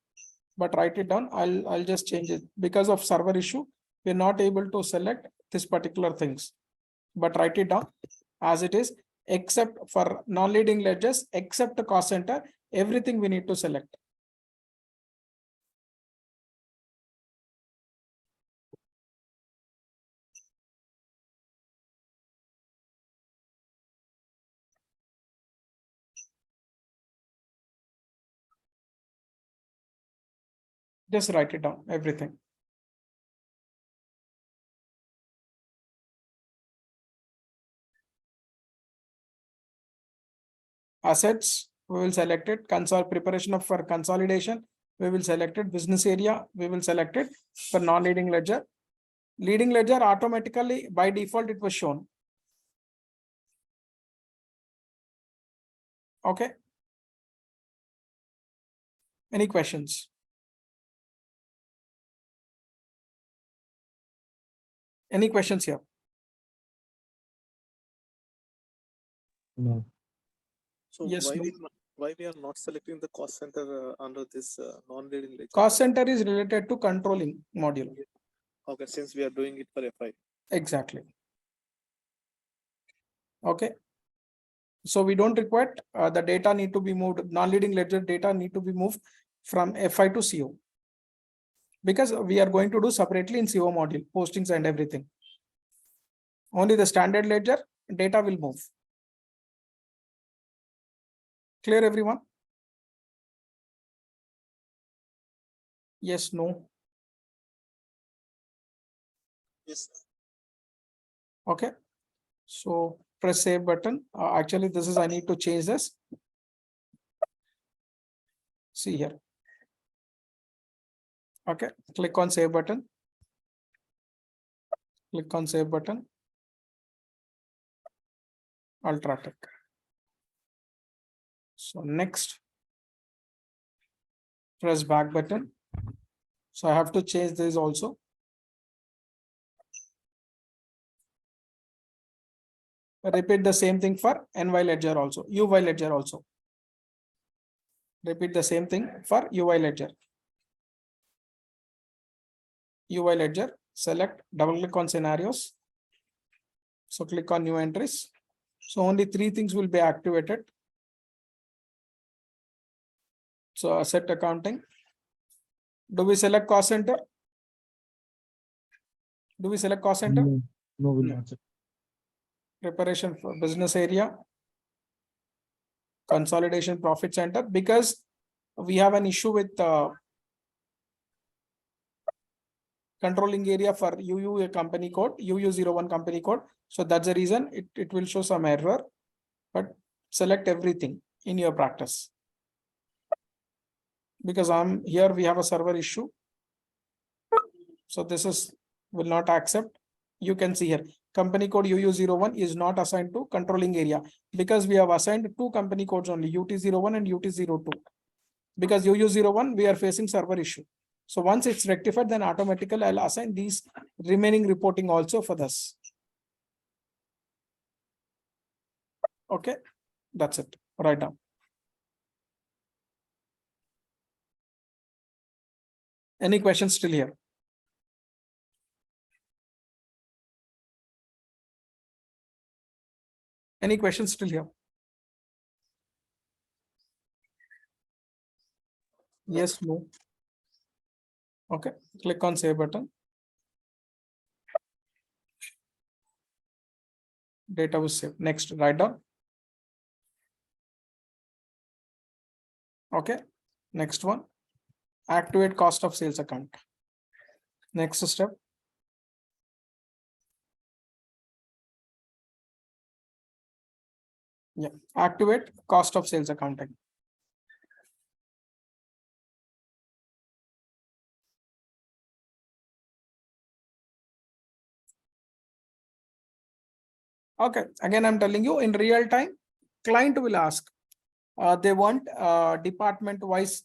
but write it down. I'll just change it because of server issue. We're not able to select this particular things, but write it down as it is, except for non-leading ledgers, except the cost center, everything we need to select. Just write it down, everything. Assets, we will select it. Preparation of for consolidation, we will select it. Business area, we will select it. For non-leading ledger, leading ledger automatically by default it was shown. Okay. Any questions? Any questions here? No. So Yes, why no. why we are not selecting the cost center under this non-leading ledger? Cost center is related to controlling module. Okay, since we are doing it for FI. Exactly. Okay. So we don't require the data need to be moved. Non-leading ledger data need to be moved from FI to CO. Because we are going to do separately in CO module, postings and everything. Only the standard ledger data will move. Clear, everyone? Yes, no. Yes. Okay. So press save button. Actually, this is, I need to change this. See here. Okay. Click on save button. Click on save button. Ultratech. So next, press back button. So I have to change this also. Repeat the same thing for NY ledger also, UY ledger also. Repeat the same thing for UI ledger. UI ledger, select, double click on scenarios. So click on new entries. So only 3 things will be activated. So asset accounting. Do we select cost center? Do we select cost center? No, no, will No. not. Sir. Preparation for business area. Consolidation profit center, because we have an issue with controlling area for UU company code, UU01 company code. So that's the reason it will show some error. But select everything in your practice. Because I'm here, we have a server issue. So this is will not accept. You can see here, company code UU01 is not assigned to controlling area because we have assigned two company codes only, UT01 and UT02. Because UU01, we are facing server issue. So once it's rectified, then automatically I'll assign these remaining reporting also for this. Okay, that's it. Write down. Any questions still here? Any questions still here? Yes, no. Okay, click on save button. Data was saved. Next, write down. Okay, next one. Activate cost of sales account. Next step. Yeah, activate cost of sales accounting. Okay, again, I'm telling you in real time, client will ask, they want department wise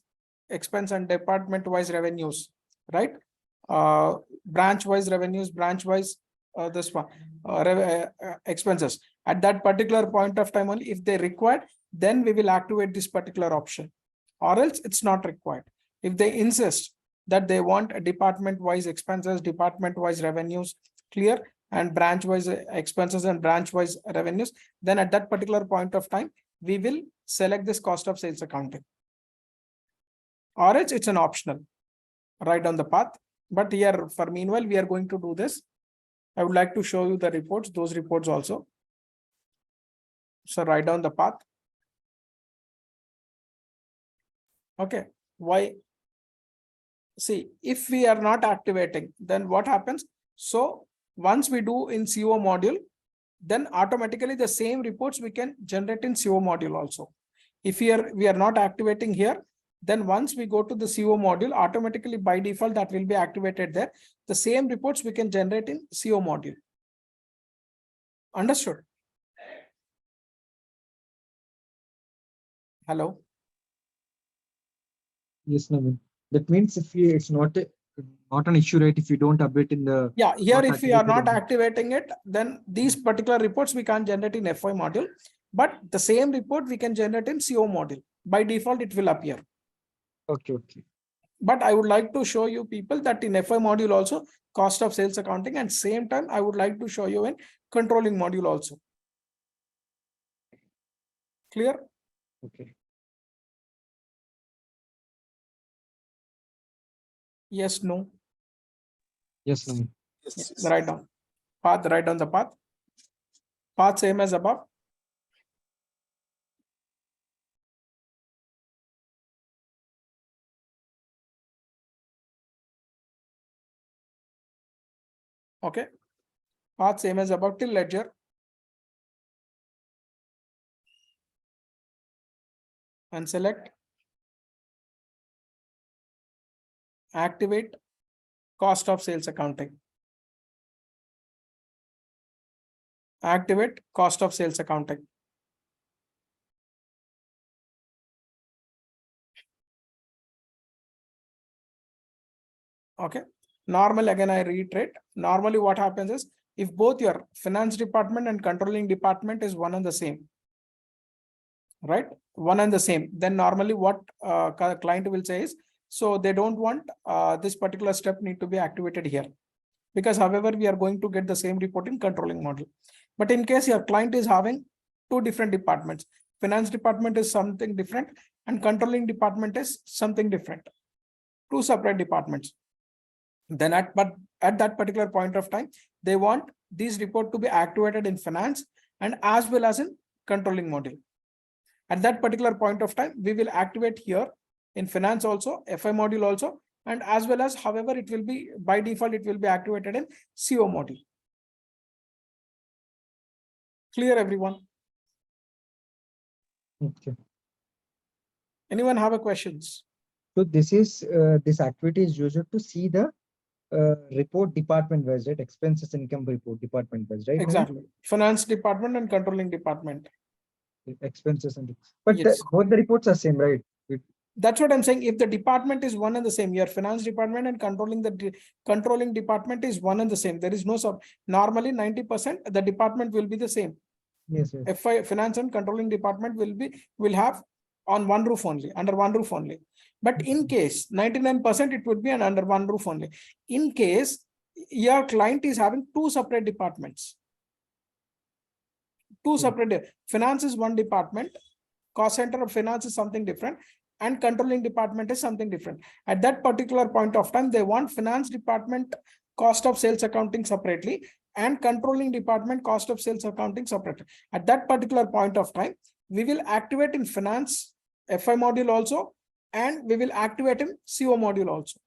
expense and department wise revenues, right? Branch wise revenues, branch wise this one expenses. At that particular point of time only, if they require, then we will activate this particular option, or else it's not required. If they insist that they want a department wise expenses, department wise revenues, clear, and branch wise expenses and branch wise revenues, then at that particular point of time, we will select this cost of sales accounting. Or else it's an optional, right on the path. But here for meanwhile, we are going to do this. I would like to show you the reports, those reports also. So write down the path. Okay, why? See, if we are not activating, then what happens? So once we do in CO module, then automatically the same reports we can generate in CO module also. If we are not activating here, then once we go to the CO module, automatically by default that will be activated there. The same reports we can generate in CO module. Understood? Hello? Yes, Naveen. That means if we, it's not an issue, right? If you don't update in the Yeah, here not if we are not activated activating it, then these particular reports we can't generate in FY module, but the same report we can generate in CO module. By default, it will appear. Okay, okay. But I would like to show you people that in FI module also cost of sales accounting, and same time I would like to show you in controlling module also. Clear? Okay. Yes, no. Yes, Naveen. Yes, yes. Write down. Path, write down the path. Path same as above. Okay. Path same as above till ledger. And select activate cost of sales accounting. Activate cost of sales accounting. Okay. Normal, again, I reiterate. Normally what happens is if both your finance department and controlling department is one and the same, right? One and the same, then normally what client will say is, so they don't want this particular step need to be activated here, because however we are going to get the same report in controlling model. But in case your client is having two different departments, finance department is something different and controlling department is something different, two separate departments, then at that particular point of time, they want this report to be activated in finance and as well as in controlling module. At that particular point of time, we will activate here in finance also, FI module also, and as well as however it will be by default, it will be activated in CO module. Clear, everyone? Okay. Anyone have a questions? So this is this activity is used to see the report department wise, right? Expenses income report department wise, right? Naveen? Exactly. Finance department and controlling department. Expenses and but Yes. both the reports are same, right? That's what I'm saying. If the department is one and the same, your finance department and controlling department is one and the same. There is no sub. Normally 90% the department will be the same. Yes, yes. FI finance and controlling department will have on one roof only, under one roof only. But in case 99% it would be under one roof only. In case your client is having two separate departments. Two separate finance is one department, cost center of finance is something different, and controlling department is something different. At that particular point of time, they want finance department cost of sales accounting separately and controlling department cost of sales accounting separately. At that particular point of time, we will activate in finance FI module also, and we will activate in CO module also.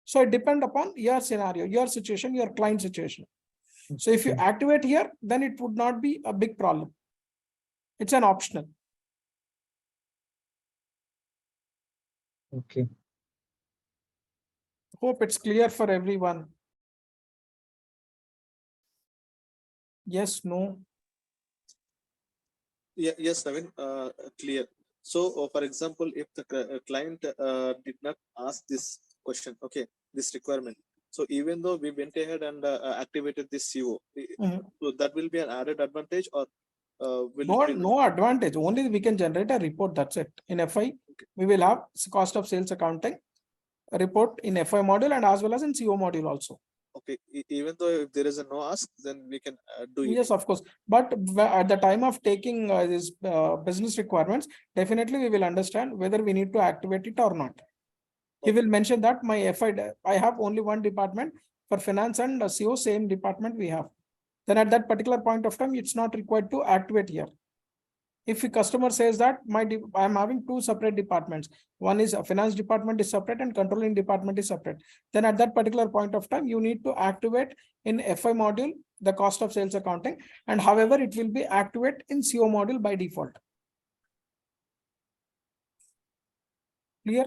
So it depends upon your scenario, your situation, your client situation. So if you activate here, then it would not be a big problem. It's an optional. Okay. Hope it's clear for everyone. Yes, no. Yeah, yes, Naveen, clear. So, for example, if the client did not ask this question, okay, this requirement. So even though we went ahead and activated this CO, so that will be an added advantage, or No advantage. Only we can generate a report. That's it. In FI, we will have cost of sales accounting report in FI module and as well as in CO module also. Okay, even though if there is a no ask, then we can do it. Yes, of course. But at the time of taking this business requirements, definitely we will understand whether we need to activate it or not. He will mention that my FI, I have only one department for finance and CO, same department we have. Then at that particular point of time, it's not required to activate here. If a customer says that I'm having two separate departments, one is a finance department is separate and controlling department is separate, then at that particular point of time, you need to activate in FI module the cost of sales accounting, and however, it will be activate in CO module by default. Clear?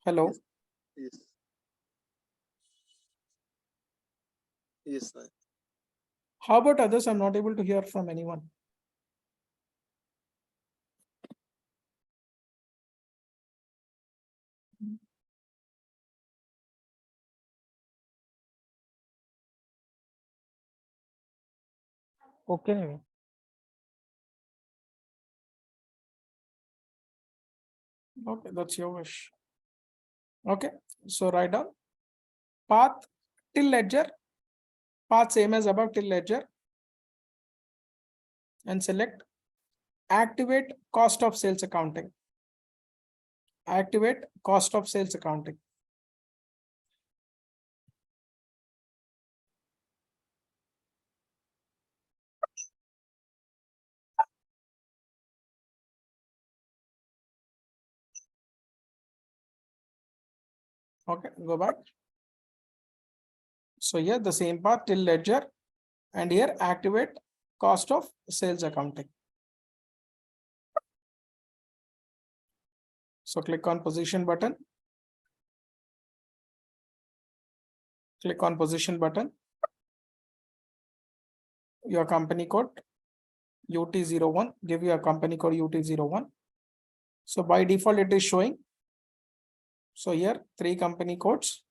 Hello. Yes. Yes, sir. How about others? I'm not able to hear from anyone. Okay, Naveen. Okay, that's your wish. Okay, so write down path till ledger, path same as above till ledger, and select activate cost of sales accounting. Activate cost of sales accounting. Okay, go back. So here the same path till ledger, and here activate cost of sales accounting. So click on position button. Click on position button. Your company code UT01, give you a company code UT01. So by default it is showing. So here 3 company codes.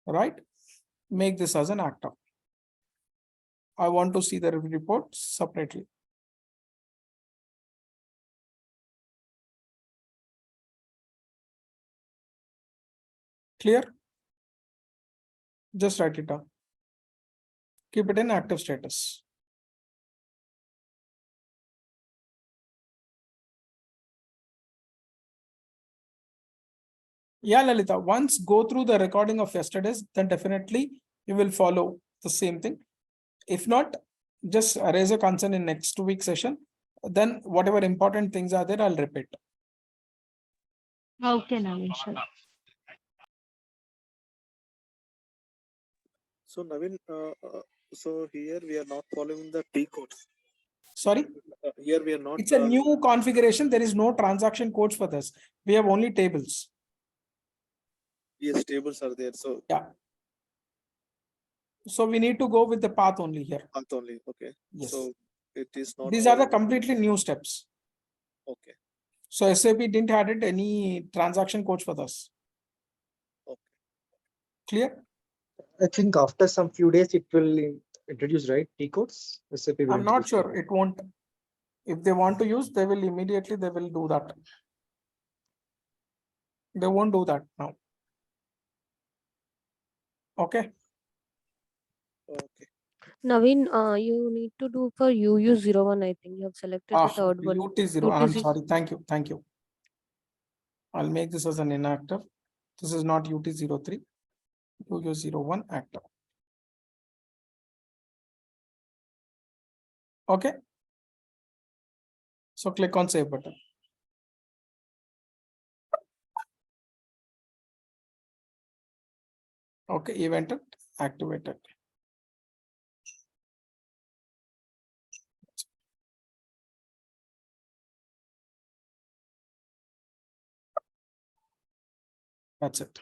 Right? Make this as an active. I want to see the report separately. Clear? Just write it down. Keep it in active status. Yeah, Lalita, once go through the recording of yesterday's, then definitely you will follow the same thing. If not, just raise a concern in next 2 week session. Then whatever important things are there, I'll repeat. Okay, Naveen, sure. So Navin, so here we are not following the T codes. Sorry, Here we are not. it's a new configuration. There is no transaction codes for this. We have only tables. Yes, tables are there. So Yeah. So we need to go with the path only here. path only. Okay. Yes. So it is not. These are the completely new steps. Okay. So SAP didn't add any transaction codes for this. Okay. Clear? I think after some few days it will introduce, right? T codes. SAP will I'm not introduce sure. T It won't. If they want to use, they will immediately, they will do that. They won't do that now. Okay. Okay. Naveen, you need to do for UU01. I think you have selected the third one. UT0. I'm UT0. sorry. Thank you. Thank you. I'll make this as an inactive. This is not UT03. UU01 active. Okay. So click on save button. Okay, evented, activated. That's it.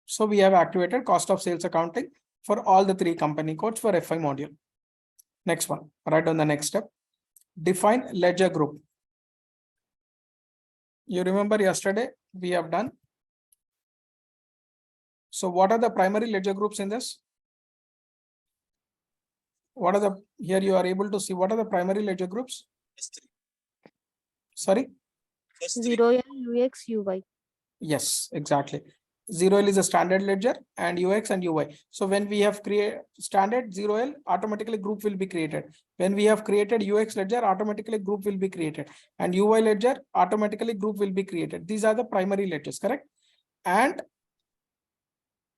So we have activated cost of sales accounting for all the three company codes for FI module. Next one, right on the next step. Define ledger group. You remember yesterday we have done. So what are the primary ledger groups in this? What are the, here you are able to see what are the primary ledger groups? Sorry? 0L, UX, UI. Yes, exactly. 0L is a standard ledger and UX and UI. So when we have created standard 0L, automatically group will be created. When we have created UX ledger, automatically group will be created. And UI ledger, automatically group will be created. These are the primary ledgers, correct? And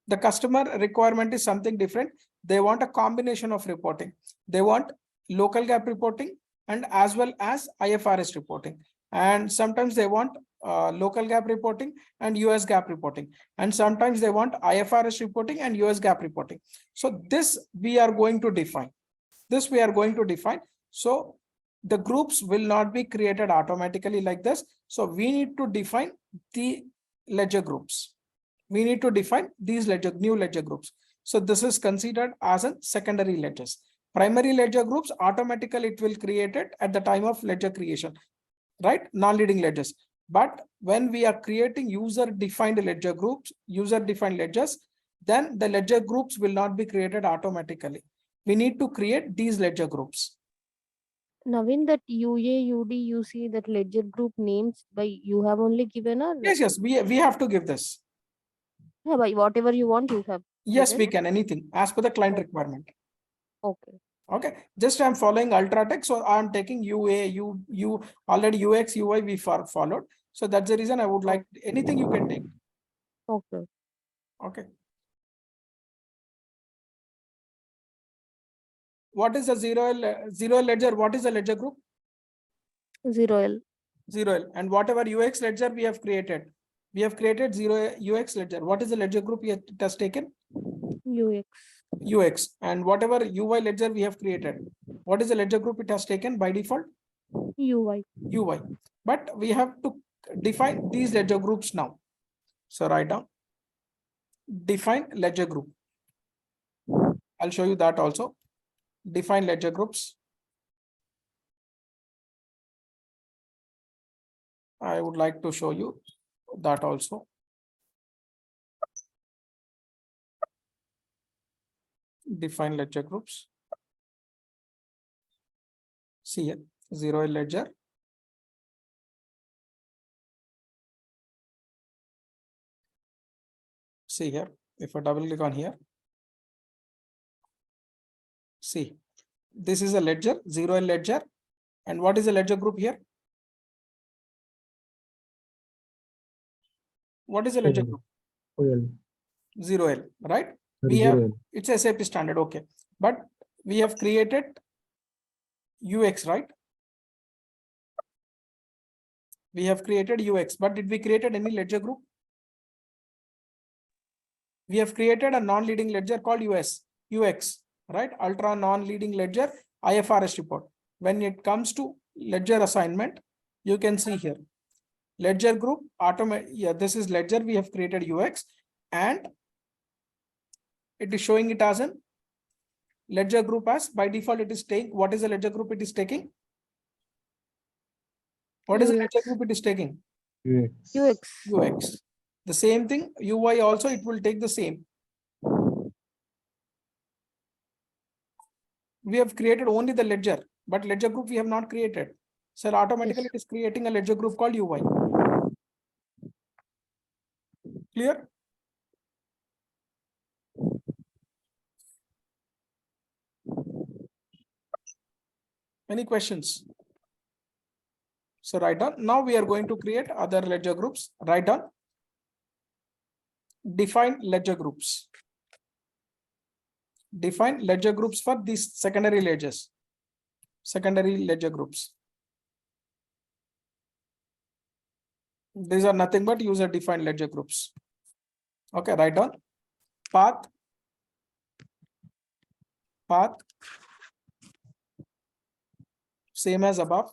the customer requirement is something different. They want a combination of reporting. They want local GAAP reporting and as well as IFRS reporting. And sometimes they want local GAAP reporting and US GAAP reporting. And sometimes they want IFRS reporting and US GAAP reporting. So this we are going to define. This we are going to define. So the groups will not be created automatically like this. So we need to define the ledger groups. We need to define these new ledger groups. So this is considered as a secondary ledgers. Primary ledger groups, automatically it will create it at the time of ledger creation, right? Non-leading ledgers. But when we are creating user-defined ledger groups, user-defined ledgers, then the ledger groups will not be created automatically. We need to create these ledger groups. Naveen, that UA, UD, UC, that ledger group names by you have only given a. Yes, we have to give this. Yeah, by whatever you want, you have. Yes, given. we can, anything as per the client requirement. Okay. Okay, just I'm following Ultratech, so I'm taking UA, you already UX, UI we followed. So that's the reason I would like anything you can take. Okay. Okay. What is the 0L ledger? What is the ledger group? 0L. 0L. And whatever UX ledger we have created 0 UX ledger. What is the ledger group it has taken? UX. UX. And whatever UI ledger we have created, what is the ledger group it has taken by default? UI. UI. But we have to define these ledger groups now. So write down. Define ledger group. I'll show you that also. Define ledger groups. I would like to show you that also. Define ledger groups. See here, 0L ledger. See here, if I double click on here. See, this is a ledger, 0L ledger. And what is the ledger group here? What is the ledger group? 0L, right? We have, it's SAP standard, okay. But we have created UX, right? We have created UX, but did we created any ledger group? We have created a non-leading ledger called UX, right? Ultra non-leading ledger IFRS report. When it comes to ledger assignment, you can see here. Ledger group, yeah, this is ledger, we have created UX, and it is showing it as an ledger group as by default it is taking. What is the ledger group it is taking? What is the ledger UX. group it is taking? UX. UX. The same thing, UI also it will take the same. We have created only the ledger, but ledger group we have not created. So automatically Yes. it is creating a ledger group called UI. Clear? Any questions? So write down. Now we are going to create other ledger groups. Write down. Define ledger groups. Define ledger groups for these secondary ledgers. Secondary ledger groups. These are nothing but user defined ledger groups. Okay, write down. Path. Path. Same as above.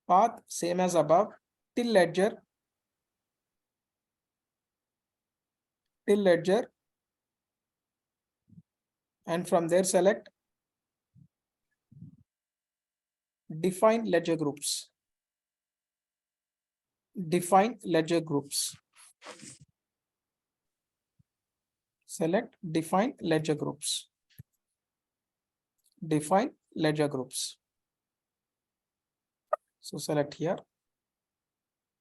Path same as above. Till ledger. Till ledger. And from there select define ledger groups. Define ledger groups. Select define ledger groups. Define ledger groups. So select here.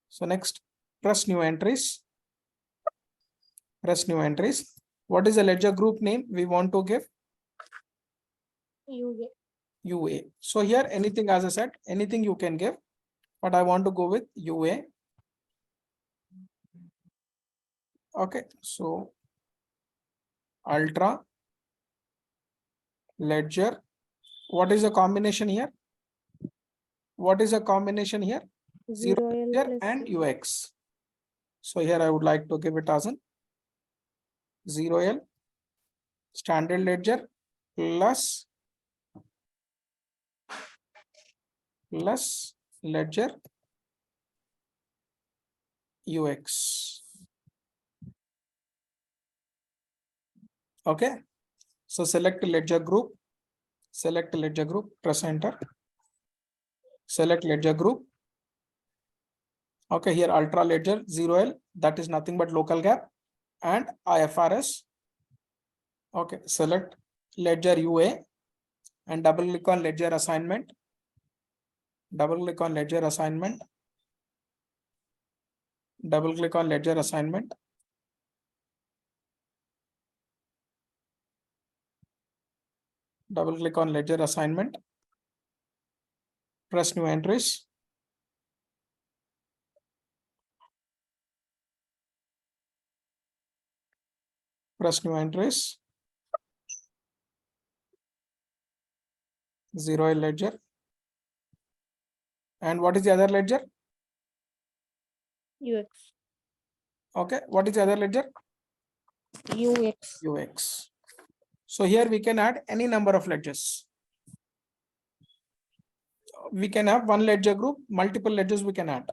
So next, press new entries. Press new entries. What is the ledger group name we want to give? UA. UA. So here anything, as I said, anything you can give, but I want to go with UA. Okay, so ultra ledger. What is the combination here? What is the combination here? Zero ledger and UX. So here I would like to give it as an 0L standard ledger plus ledger UX. Okay, so select ledger group, press enter, select ledger group. Okay, here ultra ledger 0L, that is nothing but local gap, and IFRS. Okay, select ledger UA and double click on ledger assignment. Double click on ledger assignment. Double click on ledger assignment. Double click on ledger assignment. Press new entries. Press new entries. 0L ledger. And what is the other ledger? UX. Okay, what is the other ledger? UX. UX. So here we can add any number of ledgers. We can have one ledger group, multiple ledgers we can add.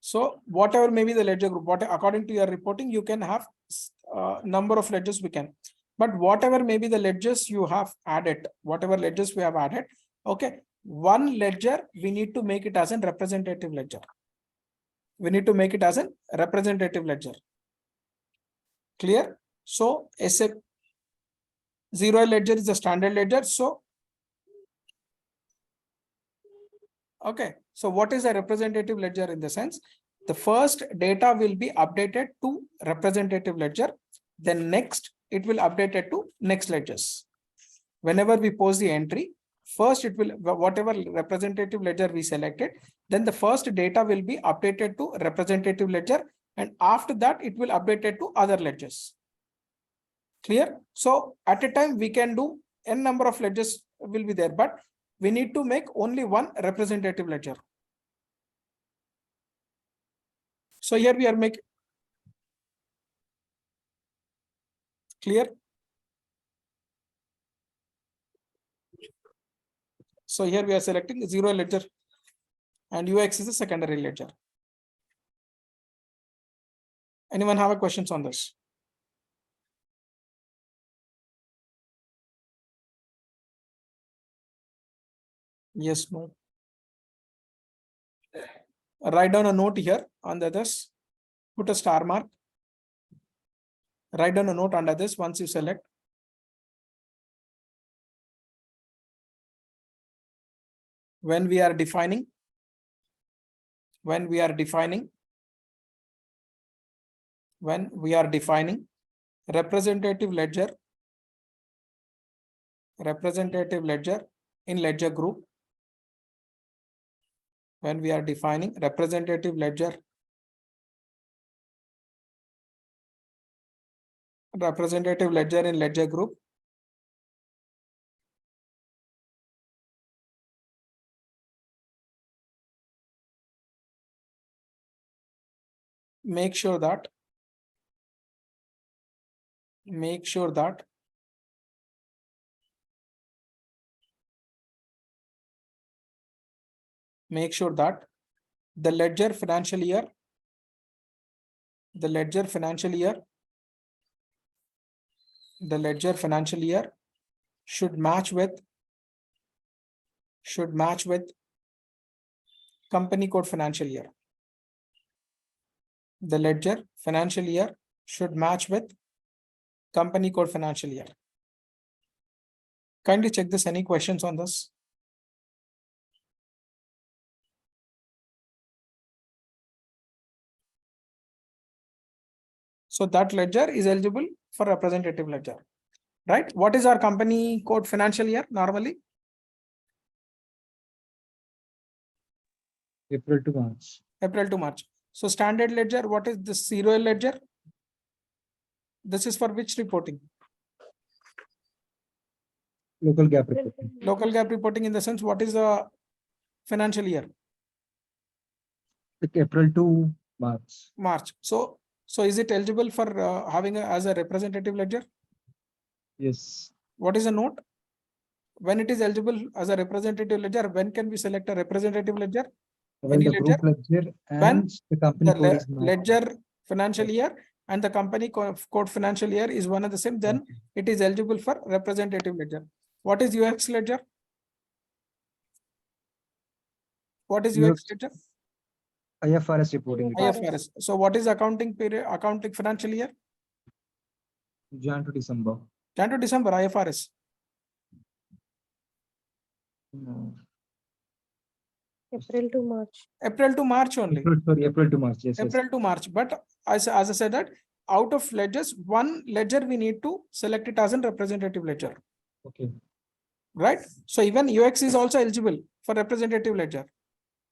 So whatever may be the ledger group, what according to your reporting, you can have number of ledgers we can. But whatever may be the ledgers you have added, whatever ledgers we have added, okay, one ledger we need to make it as a representative ledger. We need to make it as a representative ledger. Clear? So SAP 0L ledger is a standard ledger. So okay, so what is a representative ledger in the sense? The first data will be updated to representative ledger. Then next it will update it to next ledgers. Whenever we post the entry, first it will, whatever representative ledger we selected, then the first data will be updated to representative ledger, and after that it will update it to other ledgers. Clear? So at a time we can do n number of ledgers will be there, but we need to make only one representative ledger. So here we are making clear. So here we are selecting zero ledger and UX is a secondary ledger. Anyone have a questions on this? Yes, no. Write down a note here on the others. Put a star mark. Write down a note under this once you select. When we are defining representative ledger in ledger group, when we are defining representative ledger in ledger group, make sure that the ledger financial year should match with company code financial year. The ledger financial year should match with company code financial year. Kindly check this. Any questions on this? So that ledger is eligible for representative ledger, right? What is our company code financial year normally? April to March. April to March. So standard ledger, what is this zero ledger? This is for which reporting? Local gap reporting. Local gap reporting in the sense, what is the financial year? Like April to March. March. So is it eligible for having as a representative ledger? Yes. What is the note? When it is eligible as a representative ledger, when can we select a representative ledger? When the group ledger and the company code is matched. Ledger financial year and the company code financial year is one and the same, then it is eligible for representative ledger. What is UX ledger? What is UX ledger? IFRS reporting. IFRS. So what is accounting period, accounting financial year? Jan to December. Jan to December, IFRS. No. April to March. April to March only. April to March. Yes. April to March. But as I said that out of ledgers, one ledger we need to select it as a representative ledger. Okay. Right. So even UX is also eligible for representative ledger.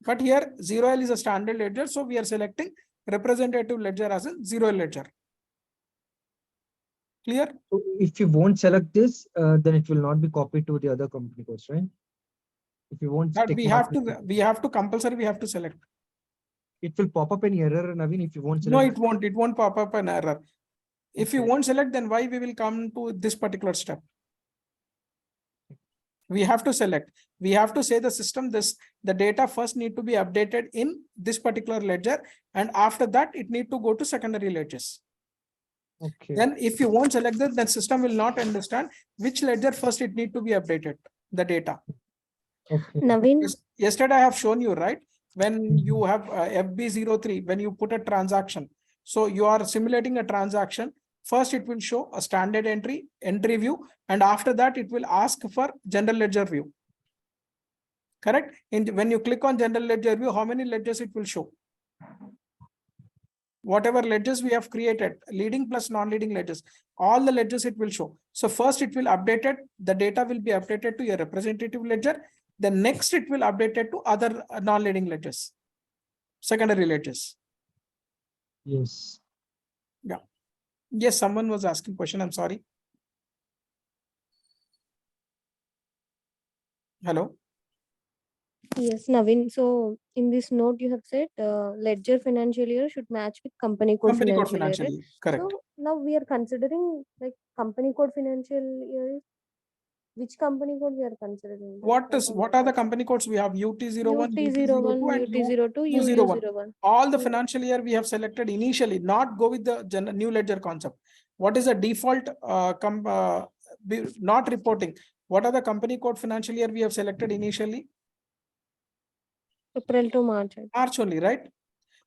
But here 0L is a standard ledger. So we are selecting representative ledger as a 0L ledger. Clear? So if you won't select this, then it will not be copied to the other company codes, right? If you won't, we have to compulsory, we have to select. It will pop up an error, Naveen, if you won't select. No, it won't. It won't pop up an error. If you won't select, then why we will come to this particular step? We have to select. We have to say the system the data first need to be updated in this particular ledger, and after that it need to go to secondary ledgers. Okay. Then if you won't select that, then system will not understand which ledger first it need to be updated, the data. Okay. Naveen, Yesterday I have shown you, right? When you have FB03, when you put a transaction, so you are simulating a transaction. First, it will show a standard entry view, and after that, it will ask for general ledger view. Correct? When you click on general ledger view, how many ledgers it will show? Whatever ledgers we have created, leading plus non-leading ledgers, all the ledgers it will show. So first it will update it, the data will be updated to your representative ledger. Then next it will update it to other non-leading ledgers, secondary ledgers. Yes. Yeah. Yes, someone was asking question. I'm sorry. Hello. Yes, Naveen. So in this note, you have said ledger financial year should match with company code Company code financial year, financial right? year, correct. So now we are considering like company code financial year. Which company code we are considering? That I don't What are the understand. company codes? We have UT01, UT01, UT02 and UT02, U01. U201. All the Yeah. financial year we have selected initially, not go with the new ledger concept. What is the default not reporting? What are the company code financial year we have selected initially? April to March. I think. March only, right?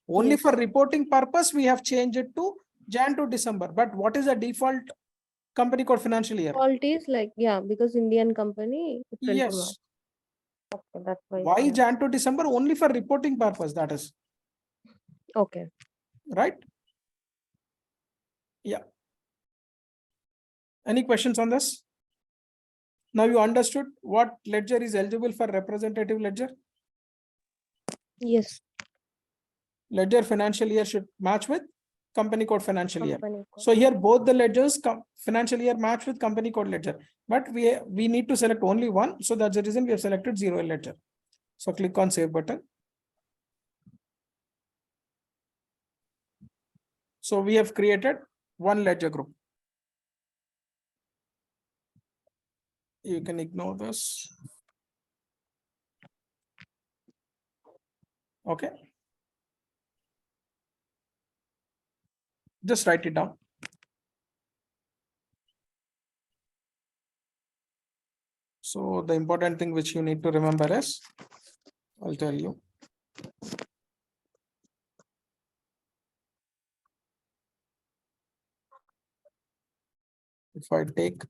Only Yes. for reporting purpose, we have changed it to Jan to December. But what is the default company code financial year? Default is like, yeah, because Indian company, April to March. Yes. Okay, that's why. Why Yeah. Jan to December? Only for reporting purpose, that is. Okay. Right? Yeah. Any questions on this? Now you understood what ledger is eligible for representative ledger? Yes. Ledger financial year should match with company code financial year. Company code. So here both the ledgers financial year match with company code ledger, but we need to select only one. So that's the reason we have selected 0 ledger. So click on save button. So we have created one ledger group. You can ignore this. Okay. Just write it down. So the important thing which you need to remember is, I'll tell you. If I take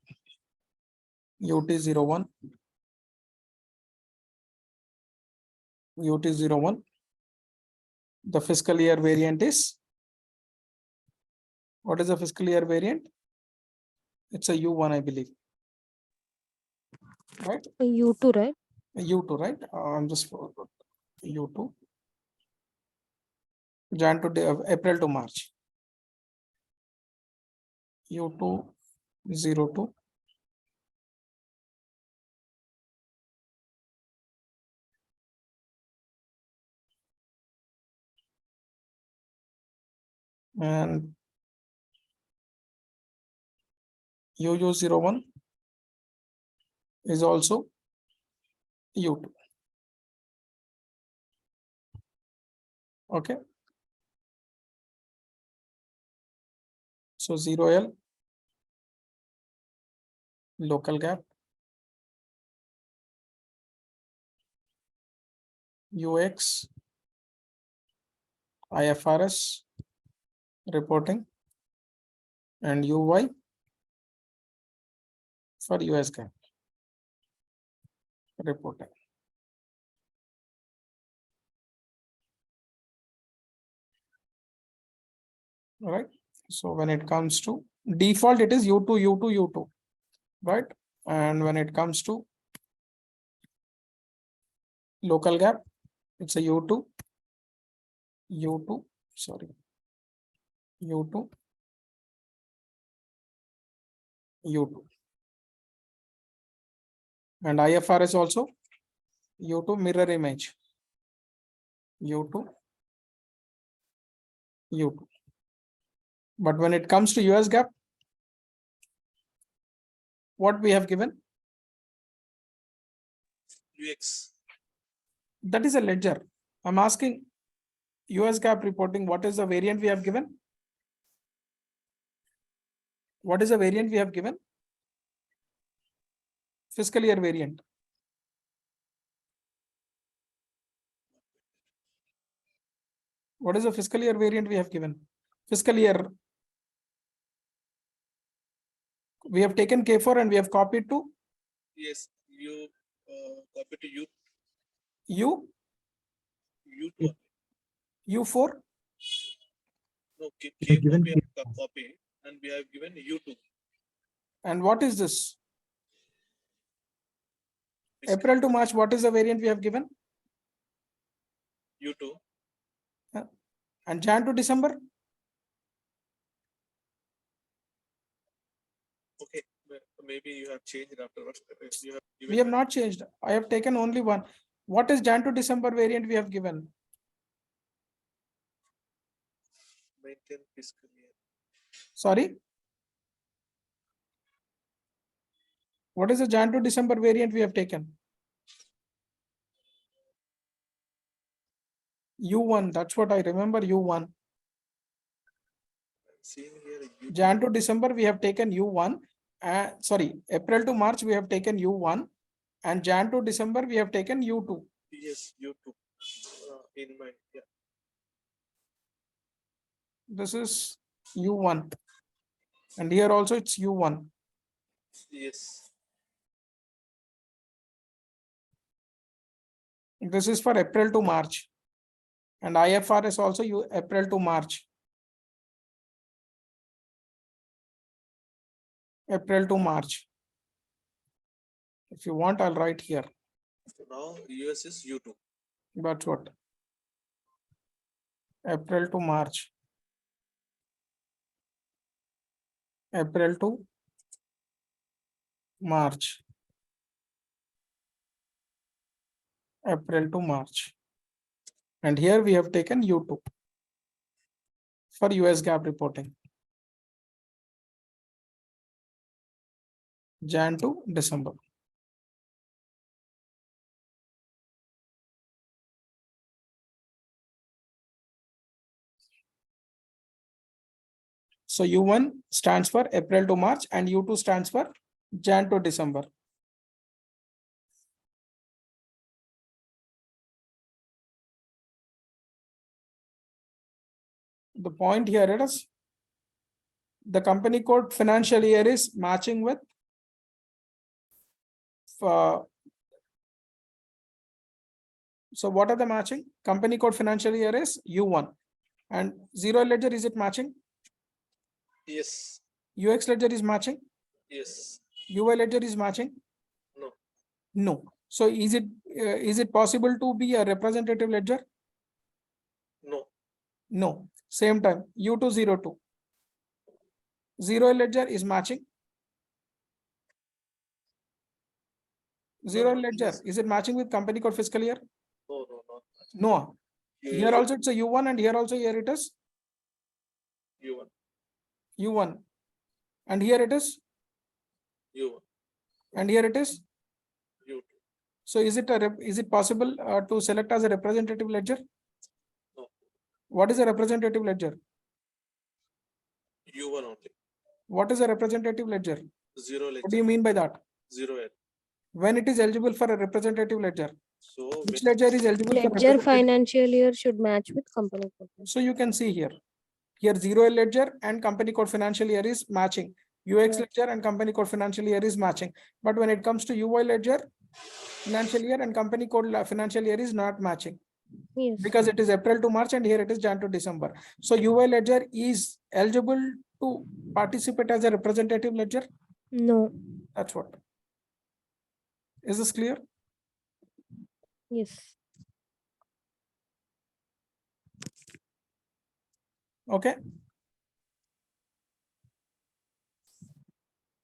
UT01, UT01, the fiscal year variant is, what is the fiscal year variant? It's a U1, I believe. Right? U2, right? U2, right? I'm just U2. Jan to April to March. U202. And UU01 is also U2. Okay. So 0L, local gap, UX, IFRS, reporting, and UY for US gap reporting. All right. So when it comes to default, it is U2, U2, U2, right? And when it comes to local gap, it's a U2, U2, sorry, U2, U2. And IFRS also U2 mirror image, U2, U2. But when it comes to US gap, what we have given? UX. That is a ledger. I'm asking US gap reporting, what is the variant we have given? What is the variant we have given? Fiscal year variant. What is the fiscal year variant we have given? Fiscal year. We have taken K4 and we have copied to Yes, you copy to U U, U2. U4. No, We have K4 given we have copied and we have given U2. And what is this? Fiscal April to March, what is the variant we have given? U2. And Jan to December? Okay, maybe you have changed afterwards. You have given We have not changed. I have taken only one. What is Jan to December variant we have given? Maintain fiscal year. Sorry. What is the Jan to December variant we have taken? U1, that's what I remember, U1. Seeing here, Jan to December, we have taken U1. Sorry, April to March, we have taken U1. And Jan to December, we have taken U2. yes, you too. In mind, yeah. This is U1. And here also it's U1. Yes. This is for April to March. And IFRS also April to March. April to March. If you want, I'll write here. So now US is U2. That's what. April to March. April to March. April to March. And here we have taken U2 for US GAAP reporting. Jan to December. So U1 stands for April to March and U2 stands for Jan to December. The point here is the company code financial year is matching with so what are the matching? Company code financial year is U1 and zero ledger, is it matching? Yes. UX ledger is matching? Yes. UI ledger is matching? No. No. So is it possible to be a representative ledger? No. No. Same time U202. Zero ledger is matching. Zero No, ledger, yes. is it matching with company code fiscal year? No, no, not. No. Here also it's a U1 and here also here it is U1. U1. And here it is U1. and here it is. U2. So is it possible to select as a representative ledger? No. What is a representative ledger? U1 only. What is a representative ledger? Zero ledger. What do you mean by that? Zero L. When it is eligible for a representative ledger? So Which ledger is eligible for Ledger representative? financial year should match with company code. So you can see here. Here zero ledger and company code financial year is matching. UX ledger and company code financial year is matching. But when it comes to UI ledger, financial year and company code financial year is not matching. Yes. Because it is April to March and here it is Jan to December. So UI ledger is eligible to participate as a representative ledger. No. That's what. Is this clear? Yes. Okay.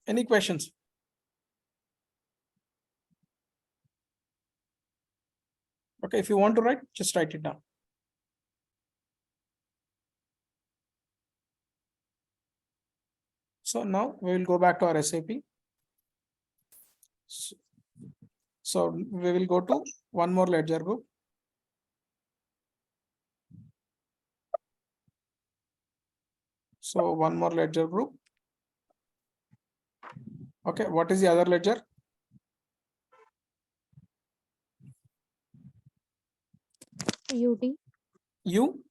Any questions? Okay, if you want to write, just write it down. So now we will go back to our SAP. So we will go to one more ledger group. So one more ledger group. Okay, what is the other ledger? UD. U?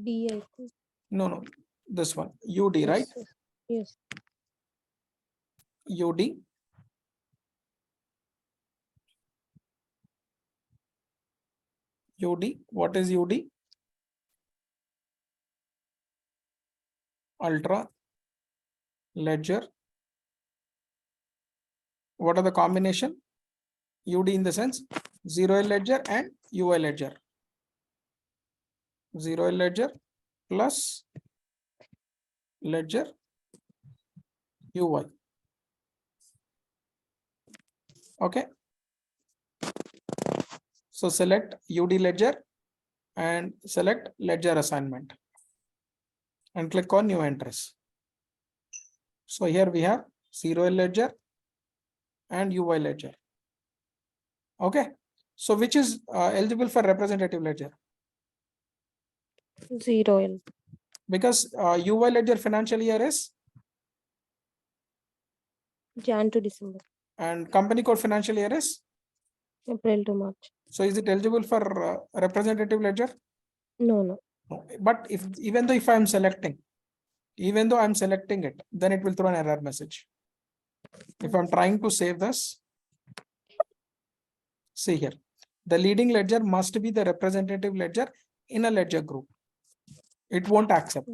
D, I think. No, this one. UD, right? Yes. UD. UD. What is UD? Ultra ledger. What are the combination? UD in the sense zero ledger and UI ledger. Zero ledger plus ledger UI. Okay. So select UD ledger and select ledger assignment and click on new entries. So here we have 0L ledger and UI ledger. Okay. So which is eligible for representative ledger? 0L. Because UI ledger financial year is Jan to December. and company code financial year is. April to March. So is it eligible for representative ledger? No, no. No. But if even though I'm selecting it, then it will throw an error message. If I'm trying to save this, see here, the leading ledger must be the representative ledger in a ledger group. It won't accept.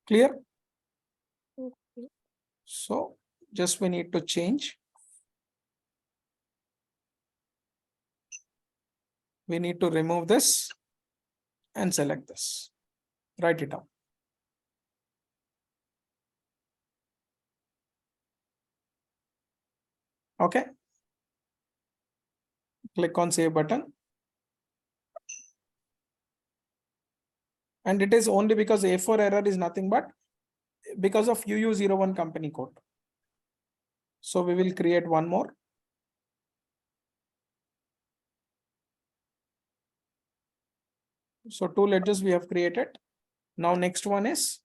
Clear? Okay. So just we need to change. We need to remove this and select this. Write it down. Okay. Click on save button. And it is only because A4 error is nothing but because of UU01 company code. So we will create one more. So 2 ledgers we have created. Now next one is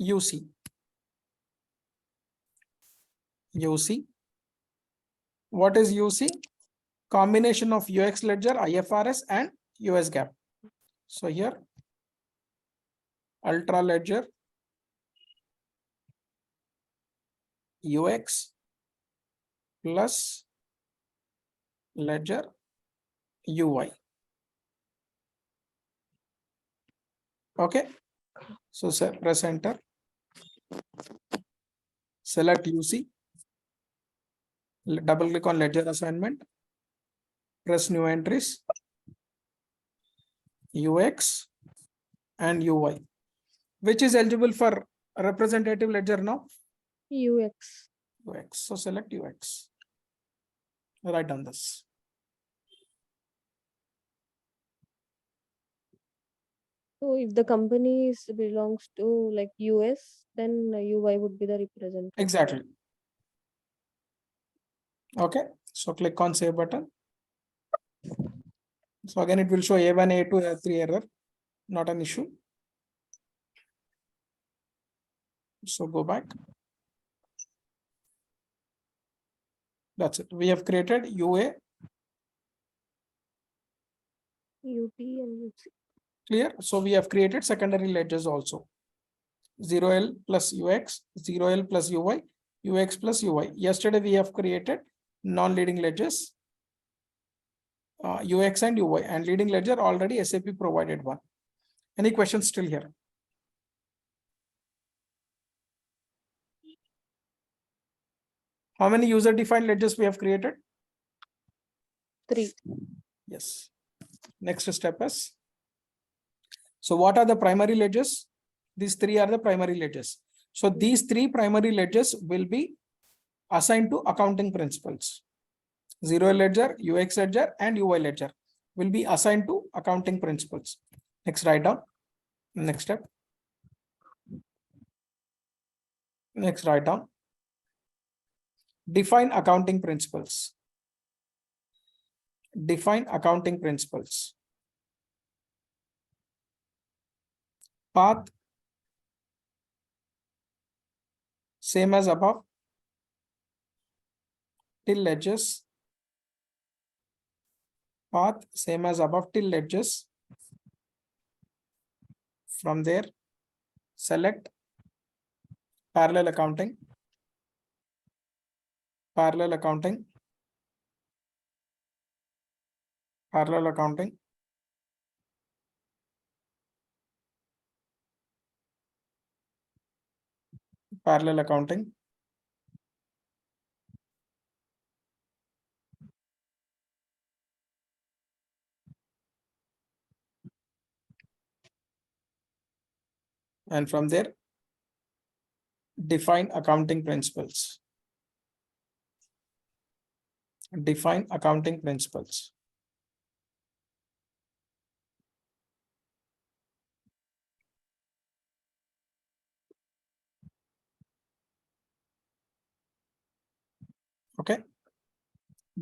UC. UC. What is UC? Combination of UX ledger, IFRS and US GAAP. So here, ultra ledger, UX plus ledger UI. Okay. So press enter. Select UC. Double click on ledger assignment. Press new entries. UX and UI. Which is eligible for representative ledger now? UX. UX. So select UX. Write down this. So if the company belongs to like US, then UI would be the representative. Exactly. Okay. So click on save button. So again, it will show A1, A2, A3 error. Not an issue. So go back. That's it. We have created UA. UT and UC. Clear. So we have created secondary ledgers also. 0L plus UX, 0L plus UI, UX plus UI. Yesterday we have created non-leading ledgers, UX and UI, and leading ledger already SAP provided one. Any questions still here? How many user-defined ledgers we have created? 3. Yes. Next step is, so what are the primary ledgers? These 3 are the primary ledgers. So these 3 primary ledgers will be assigned to accounting principles. 0 ledger, UX ledger, and UI ledger will be assigned to accounting principles. Next, write down. Next step. Next, write down. Define accounting principles. Define accounting principles. Path, same as above. Till ledgers. Path, same as above, till ledgers. From there, select parallel accounting. Parallel accounting. Parallel accounting. Parallel accounting. And from there, define accounting principles. define accounting principles. Okay.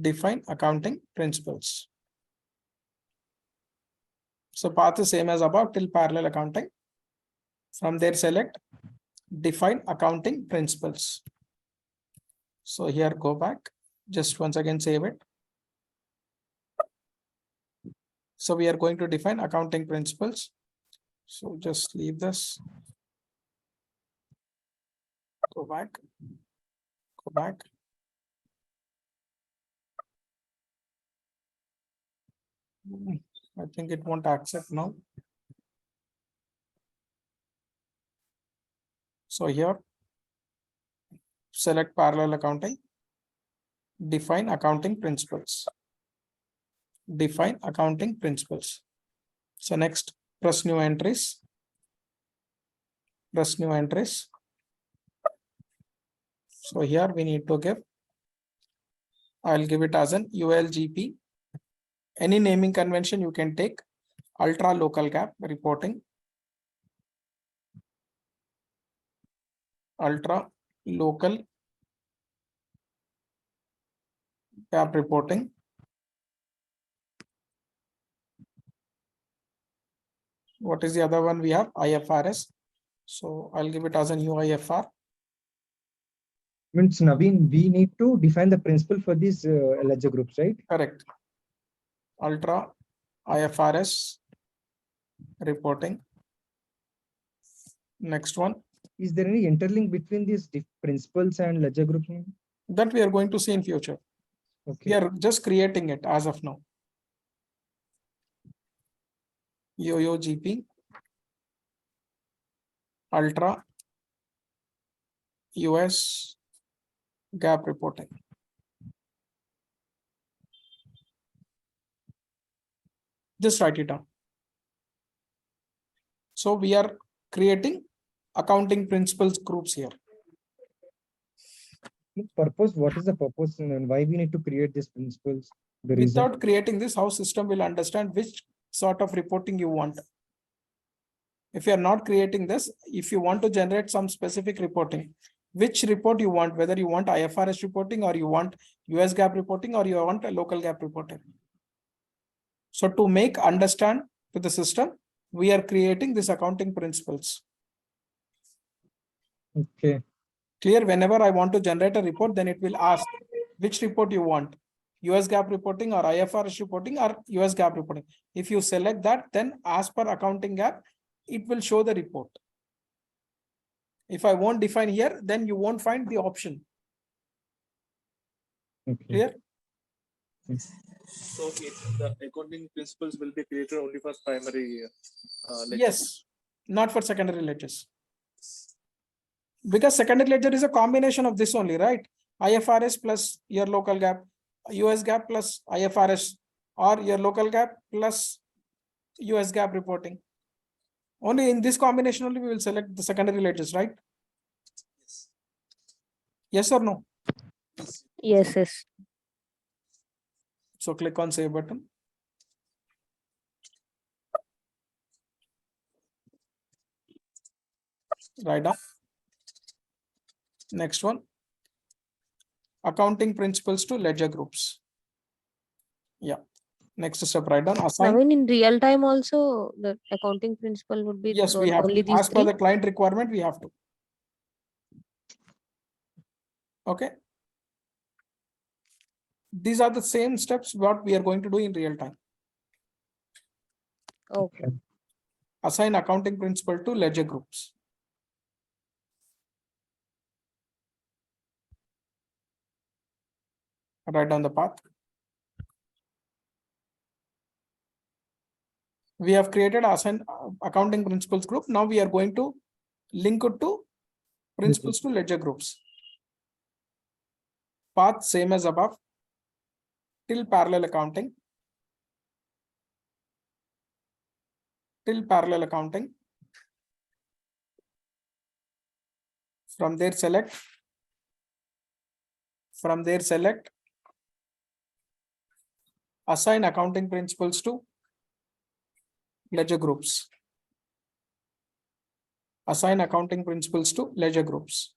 Define accounting principles. So path is same as above till parallel accounting. From there select define accounting principles. So here go back, just once again save it. So we are going to define accounting principles. So just leave this. Go back. Go back. I think it won't accept now. So here, select parallel accounting, define accounting principles. Define accounting principles. So next, press new entries. Press new entries. So here we need to give, I'll give it as an ULGP. Any naming convention you can take. Ultra local gap reporting. Ultra local gap reporting. What is the other one we have? IFRS. So I'll give it as an UIFR. Means Naveen, we need to define the principle for these ledger groups, right? Correct. Ultra IFRS reporting. Next one. Is there any interlink between these principles and ledger groups? That we are going to see in future. Okay. We are just creating it as of now. YoYoGP. Ultra US gap reporting. Just write it down. So we are creating accounting principles groups here. Purpose, what is the purpose and why we need to create these principles? The reason. Without creating this, how system will understand which sort of reporting you want. If you are not creating this, if you want to generate some specific reporting, which report you want, whether you want IFRS reporting or you want US GAAP reporting or you want a local GAAP reporting. So to make understand to the system, we are creating these accounting principles. Okay. Clear? Whenever I want to generate a report, then it will ask which report you want, US GAAP reporting or IFRS reporting or US GAAP reporting. If you select that, then as per accounting GAAP, it will show the report. If I won't define here, then you won't find the option. Okay. Clear? So the accounting principles will be created only for primary ledger. Yes, not for secondary ledgers. Because secondary ledger is a combination of this only, right? IFRS plus your local GAAP, US GAAP plus IFRS, or your local GAAP plus US GAAP reporting. Only in this combination only we will select the secondary ledgers, right? Yes or no? Yes, yes. So click on save button. Write down. Next one. Accounting principles to ledger groups. Yeah. Next step, write down. I Assign. mean, in real time also, the accounting principle would be Yes, we have only to. these As per three. the client requirement, we have to. Okay. These are the same steps what we are going to do in real time. Okay. Assign accounting principle to ledger groups. Write down the path. We have created assign accounting principles group. Now we are going to link it to principles to ledger groups. Path same as above. Till parallel accounting. Till parallel accounting. From there select. From there select assign accounting principles to ledger groups. Assign accounting principles to ledger groups.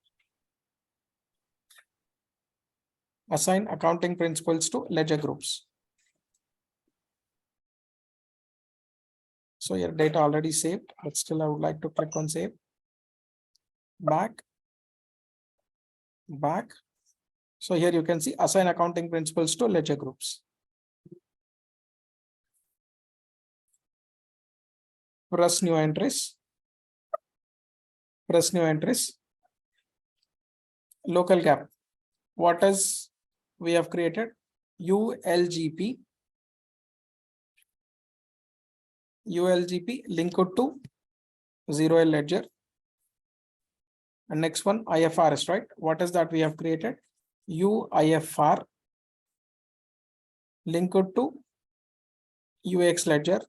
Assign accounting principles to ledger groups. So your data already saved, but still I would like to click on save. Back. So here you can see assign accounting principles to ledger groups. Press new entries. Press new entries. Local gap. What is we have created? ULGP. ULGP linked to 0L ledger. And next one IFRS, right? What is that we have created? UIFR linked to UX ledger.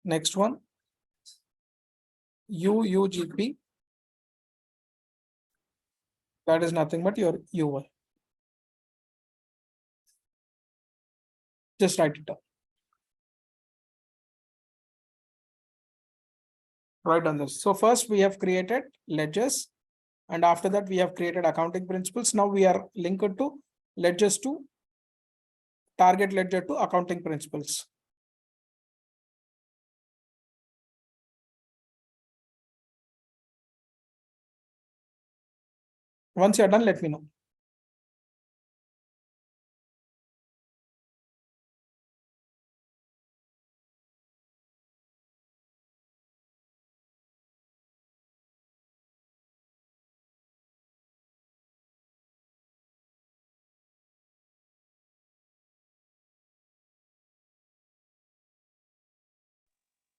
Next one UUGP. That is nothing but your UI. Just write it down. Right on this. So first we have created ledgers, and after that we have created accounting principles. Now we are linked to ledgers to target ledger to accounting principles. Once you're done, let me know.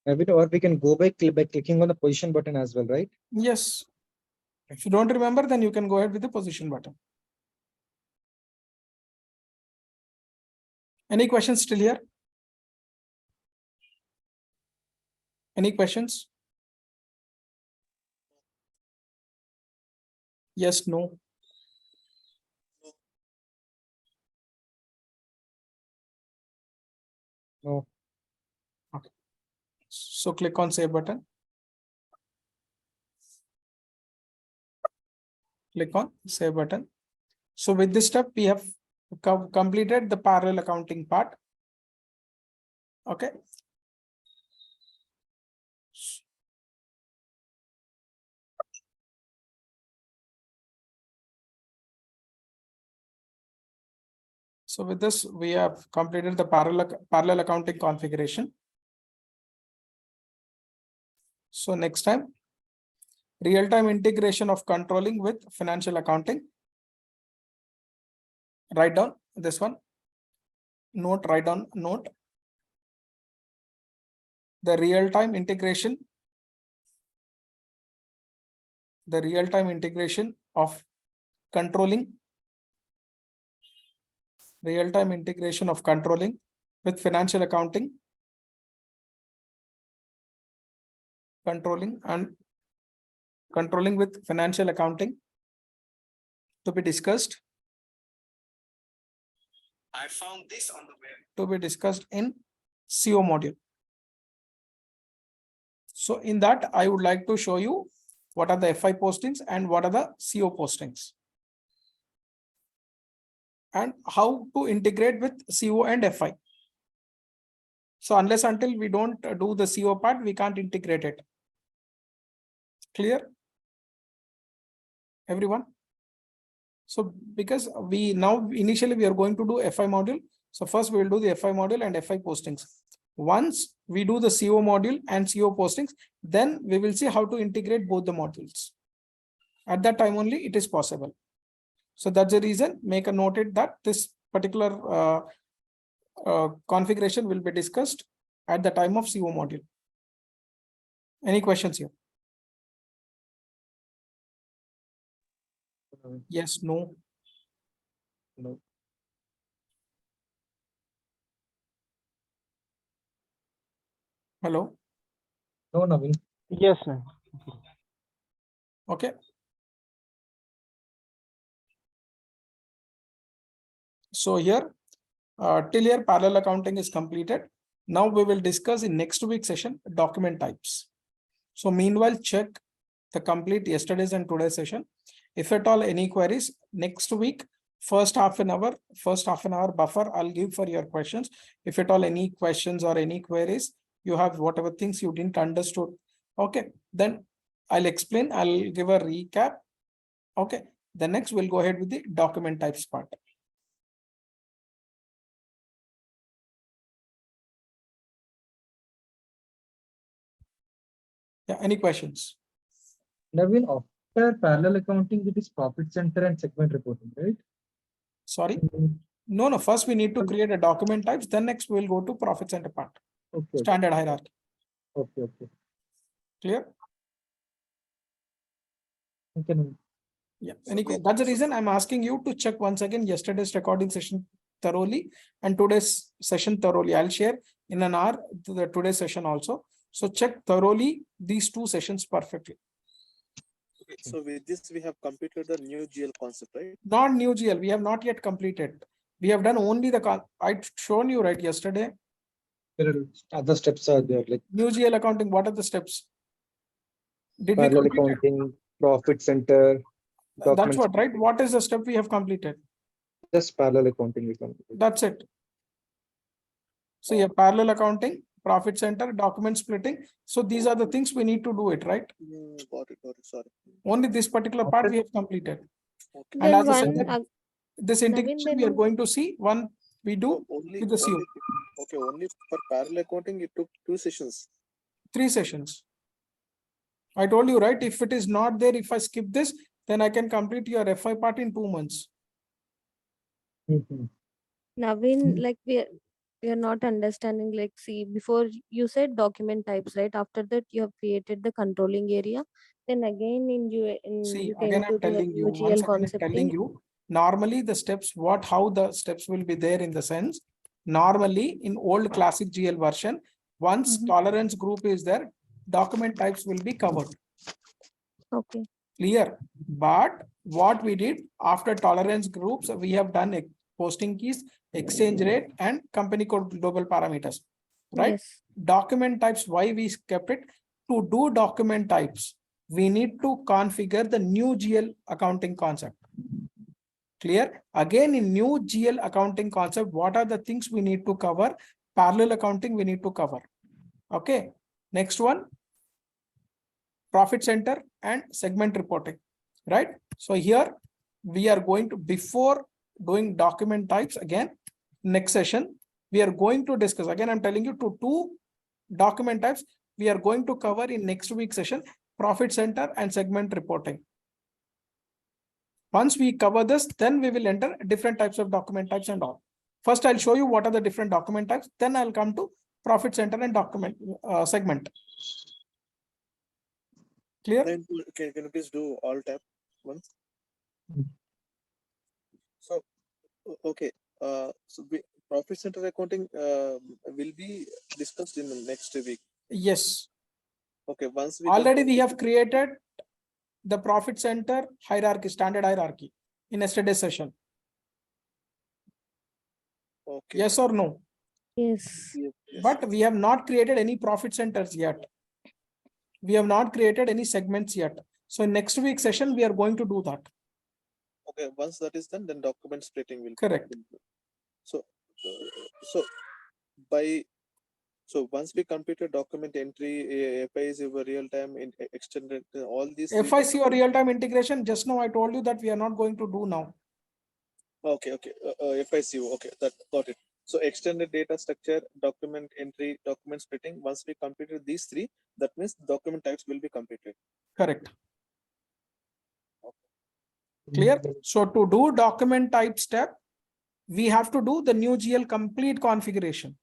Or we can go by clicking on the position button as well, right? Yes. If you don't remember, then you can go ahead with the position button. Any questions still here? Any questions? Yes, no. No. Okay. So click on save button. Click on save button. So with this step, we have completed the parallel accounting part. Okay. So with this, we have completed the parallel accounting configuration. So next time, real-time integration of controlling with financial accounting. Write down this one. Note, write down note. The real-time integration. The real-time integration of controlling. Real-time integration of controlling with financial accounting. Controlling with financial accounting to be discussed. I found this on the web. To be discussed in CO module. So in that, I would like to show you what are the FI postings and what are the CO postings, and how to integrate with CO and FI. So unless until we don't do the CO part, we can't integrate it. Clear? Everyone? So because we now initially we are going to do FI module. So first we will do the FI module and FI postings. Once we do the CO module and CO postings, then we will see how to integrate both the modules. At that time only it is possible. So that's the reason, make a noted that this particular configuration will be discussed at the time of CO module. Any questions here? Yes, no. No. Hello. No, Naveen. Yes, ma'am. Okay. So here, till here parallel accounting is completed. Now we will discuss in next week session document types. So meanwhile, check the complete yesterday's and today's session. If at all any queries, next week, first half an hour buffer I'll give for your questions. If at all any questions or any queries, you have whatever things you didn't understood. Okay, then I'll explain, I'll give a recap. Okay, the next we'll go ahead with the document types part. Yeah, any questions? Naveen, after parallel accounting, it is profit center and segment reporting, right? Sorry? Mm, No, first we need to create a document types, then next we'll go to profit center part. Okay. Standard hierarchy. Okay. Clear? Okay. Naveen. Yeah. So Any, that's the reason I'm asking you to check once again yesterday's recording session thoroughly and today's session thoroughly. I'll share in an hour the today's session also. So check thoroughly these two sessions perfectly. Okay, so with this, we have completed the new GL concept, right? Not new GL, we have not yet completed. We have done only the, I'd shown you right yesterday. There are other steps are there, like New GL accounting, what are the steps? Did we parallel complete it? accounting, profit center. That's documents. what, right? What is the step we have completed? Just parallel accounting we completed. That's it. So yeah, parallel accounting, profit center, document splitting. So these are the things we need to do it, right? Got it, sorry. Only this particular part we have completed. Okay. And Then as I said, one, that this Naveen, integration we are then going to see one we do Only, with the CO. okay, only for parallel accounting, it took 2 sessions. 3 sessions. I told you, right? If it is not there, if I skip this, then I can complete your FI part in 2 months. Mhm. Naveen, like we are not understanding. Like, see, before you said document types, right? After that, you have created the controlling area. Then again, See, you again, came to I'm the telling you, UGL once again, I'm concept telling thing. you, normally the steps, how the steps will be there in the sense, normally in old classic GL version, once tolerance group is there, document types will be covered. Okay. Clear. But what we did after tolerance groups, we have done posting keys, exchange rate, and company code global parameters. Right? Yes. Document types, why we kept it? To do document types, we need to configure the new GL accounting concept. Clear? Again, in new GL accounting concept, what are the things we need to cover? Parallel accounting we need to cover. Okay. Next one, profit center and segment reporting, right? So here we are going to, before doing document types, again, next session, we are going to discuss, again, I'm telling you to 2 document types, we are going to cover in next week session, profit center and segment reporting. Once we cover this, then we will enter different types of document types and all. First, I'll show you what are the different document types. Then I'll come to profit center and document segment. Clear? Then can you please do all tab once? Mm. So, okay. So profit center accounting will be discussed in the next week. Yes. Okay, once we Already we have created the profit center hierarchy, standard hierarchy in yesterday's session. Okay. Yes or no? Yes. Yes. But we have not created any profit centers yet. We have not created any segments yet. So in next week session, we are going to do that. Okay, once that is done, then document splitting will. Correct. So once we completed document entry, FI is your real time in extended all these. FIC or real-time integration, just now I told you that we are not going to do now. Okay. FICU. Okay, that got it. So extended data structure, document entry, document splitting. Once we completed these 3, that means document types will be completed. Correct. Clear? So to do document type step, we have to do the new GL complete configuration.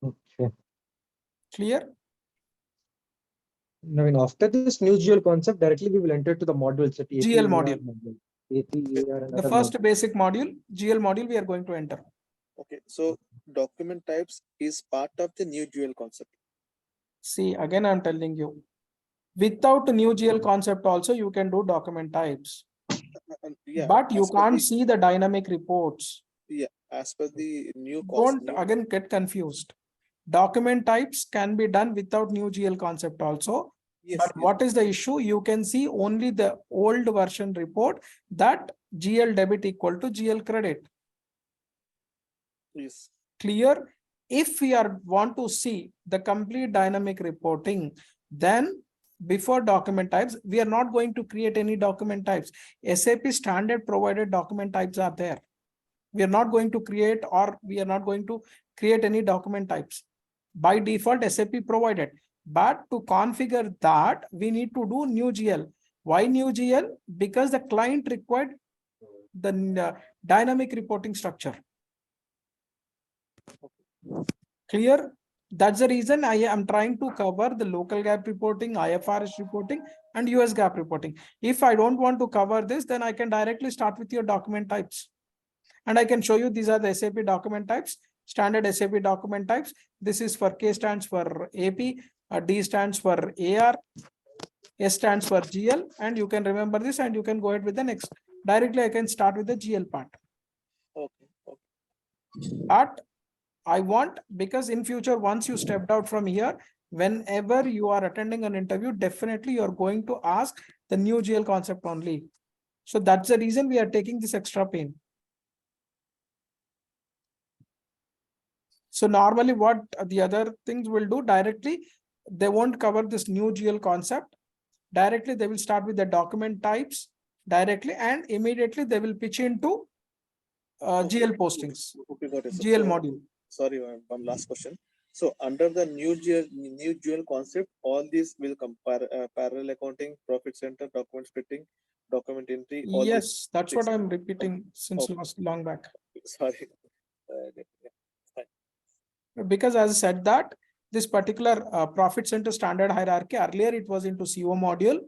Okay. Clear? Now, after this new GL concept, directly we will enter to the modules at GL module. APAR and The other first modules. basic module, GL module, we are going to enter. Okay, so document types is part of the new GL concept. See, again, I'm telling you, without the new GL concept also, you can do document types. Yeah, but you as per can't the- see the dynamic reports. Yeah, as per the new Don't new- again get confused. Document types can be done without new GL concept also. Yes, But yes, what is the issue? You can see only the old version report that GL debit equal to GL credit. yes. Clear? If we want to see the complete dynamic reporting, then before document types, we are not going to create any document types. SAP standard provided document types are there. We are not going to create, or we are not going to create any document types. By default, SAP provided. But to configure that, we need to do new GL. Why new GL? Because the client required the dynamic reporting structure. Clear? That's the reason I am trying to cover the local gap reporting, IFRS reporting, and US gap reporting. If I don't want to cover this, then I can directly start with your document types. And I can show you these are the SAP document types, standard SAP document types. This is for K stands for AP, D stands for AR, S stands for GL, and you can remember this and you can go ahead with the next. Directly, I can start with the GL part. Okay, okay. But I want, because in future, once you stepped out from here, whenever you are attending an interview, definitely you're going to ask the new GL concept only. So that's the reason we are taking this extra pain. So normally what the other things will do directly, they won't cover this new GL concept. Directly, they will start with the document types directly, and immediately they will pitch into GL postings, Okay, got it. GL module. Sorry, one last question. So under the new GL concept, all these will come parallel accounting, profit center, document splitting, document entry. All these. Yes, that's what six. I'm repeating since Okay. long back. Sorry. Because as I said that this particular profit center standard hierarchy, earlier it was into CO module,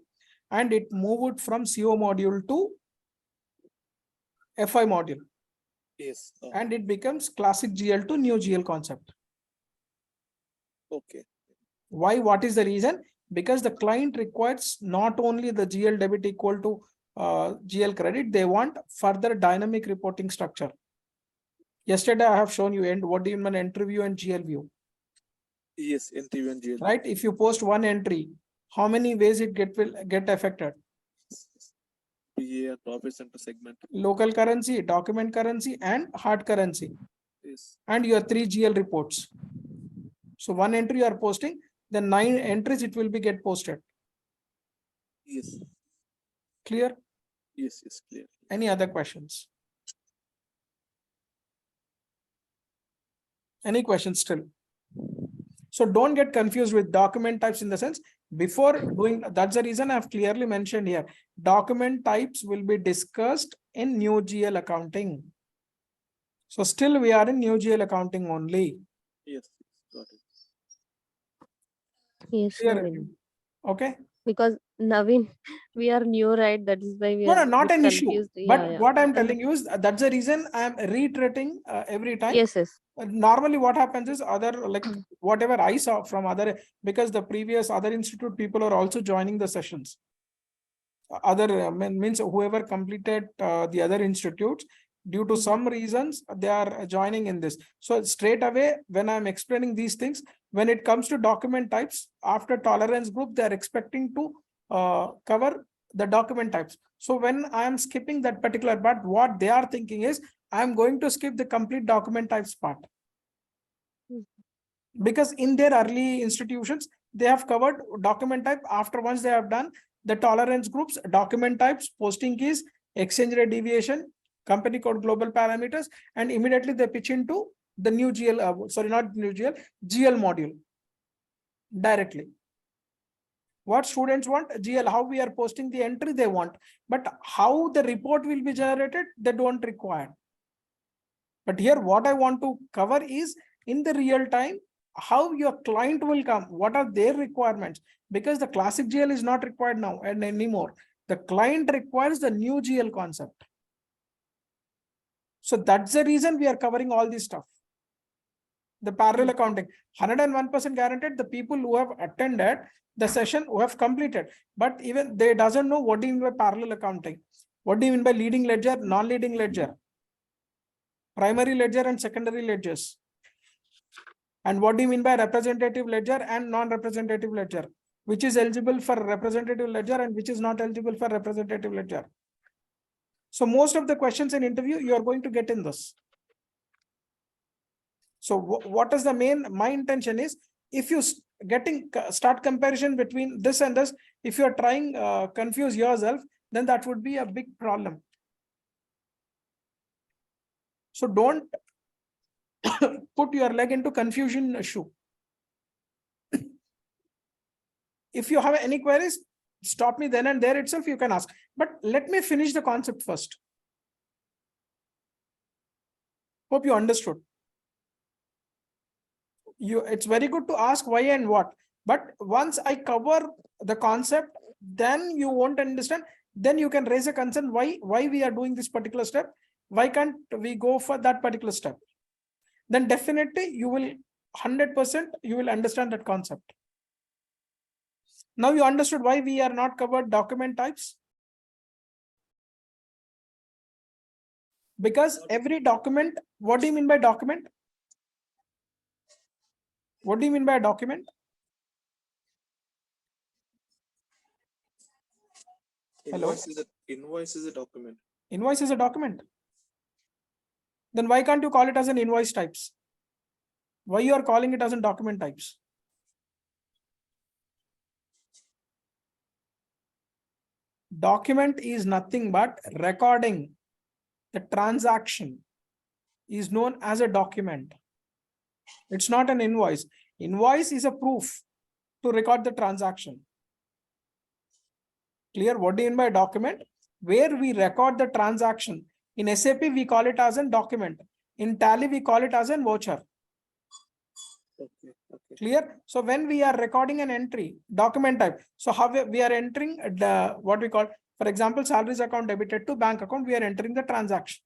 and it moved from CO module to FI module, Yes. and it becomes classic GL to new GL concept. Okay. Why? What is the reason? Because the client requires not only the GL debit equal to GL credit, they want further dynamic reporting structure. Yesterday I have shown you what do you mean entry view and GL view. Yes, entry and GL. Right? If you post one entry, how many ways it will get affected? PA, profit center segment. Local currency, document currency, and hard currency. Yes. And your 3 GL reports. So one entry you are posting, then 9 entries it will be get posted. Yes. Clear? Yes, yes, clear. Any other questions? Any questions still? So don't get confused with document types in the sense before doing, that's the reason I've clearly mentioned here. Document types will be discussed in new GL accounting. So still we are in new GL accounting only. Yes, got it. Yes, Clear? Naveen. Okay. Because Naveen, we are new, right? That is why we No, are not bit an issue. confused. But what I'm And telling you is that's the reason I'm reiterating every time. yes, yes. Normally what happens is other, like Mm. whatever I saw from other, because the previous other institute people are also joining the sessions. Other means whoever completed the other institutes, due to some reasons, they are joining in this. So straight away, when I'm explaining these things, when it comes to document types, after tolerance group, they're expecting to cover the document types. So when I am skipping that particular part, what they are thinking is, I'm going to skip the complete document types part. Because in their early institutions, they have covered document type. After once they have done the tolerance groups, document types, posting keys, exchange rate deviation, company code global parameters, and immediately they pitch into the new GL, sorry, not new GL, GL module directly. What students want, GL, how we are posting the entry they want, but how the report will be generated, they don't require. But here what I want to cover is in the real time, how your client will come, what are their requirements, because the classic GL is not required now and anymore. The client requires the new GL concept. So that's the reason we are covering all this stuff. The parallel accounting, 101% guaranteed the people who have attended the session who have completed, but even they doesn't know what is parallel accounting. What do you mean by leading ledger, non-leading ledger? Primary ledger and secondary ledgers. And what do you mean by representative ledger and non-representative ledger? Which is eligible for representative ledger and which is not eligible for representative ledger? So most of the questions in interview, you are going to get in this. So what is the my intention is, if you start comparison between this and this, if you're trying confuse yourself, then that would be a big problem. So don't put your leg into confusion shoe. If you have any queries, stop me then and there itself, you can ask. But let me finish the concept first. Hope you understood. It's very good to ask why and what, but once I cover the concept, then you won't understand. Then you can raise a concern why we are doing this particular step. Why can't we go for that particular step? Then definitely you will 100% you will understand that concept. Now you understood why we are not covered document types. Because every document, what do you mean by document? What do you mean by a document? Hello? Invoice is a document. Invoice is a document. Then why can't you call it as an invoice types? Why you are calling it as a document types? Document is nothing but recording the transaction is known as a document. It's not an invoice. Invoice is a proof to record the transaction. Clear? What do you mean by document? Where we record the transaction. In SAP, we call it as a document. In Tally, we call it as a voucher. Okay. Clear? So when we are recording an entry, document type. So how we are entering the what we call, for example, salaries account debited to bank account, we are entering the transaction.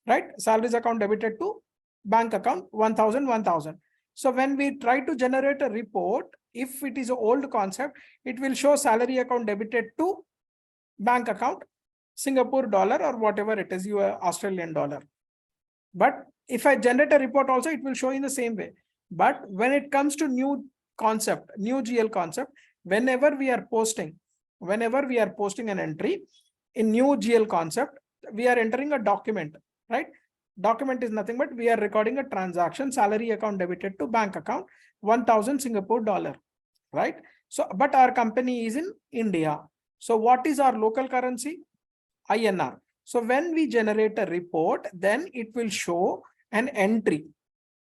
Right? Salaries account debited to bank account 1000. So when we try to generate a report, if it is an old concept, it will show salary account debited to bank account, Singapore dollar or whatever it is, your Australian dollar. But if I generate a report also, it will show in the same way. But when it comes to new concept, new GL concept, whenever we are posting an entry in new GL concept, we are entering a document, right? Document is nothing but we are recording a transaction, salary account debited to bank account, 1000 Singapore dollar, right? So, but our company is in India. So what is our local currency? INR. So when we generate a report, then it will show an entry.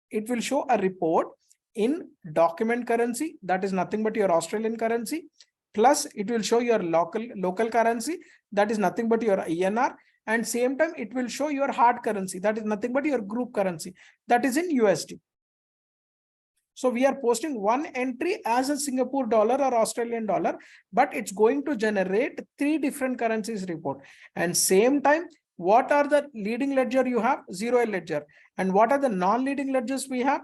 It will show a report in document currency, that is nothing but your Australian currency, plus it will show your local currency, that is nothing but your INR, and same time it will show your hard currency, that is nothing but your group currency, that is in USD. So we are posting one entry as a Singapore dollar or Australian dollar, but it's going to generate 3 different currencies report. And same time, what are the leading ledger you have? 0 ledger. And what are the non-leading ledgers we have?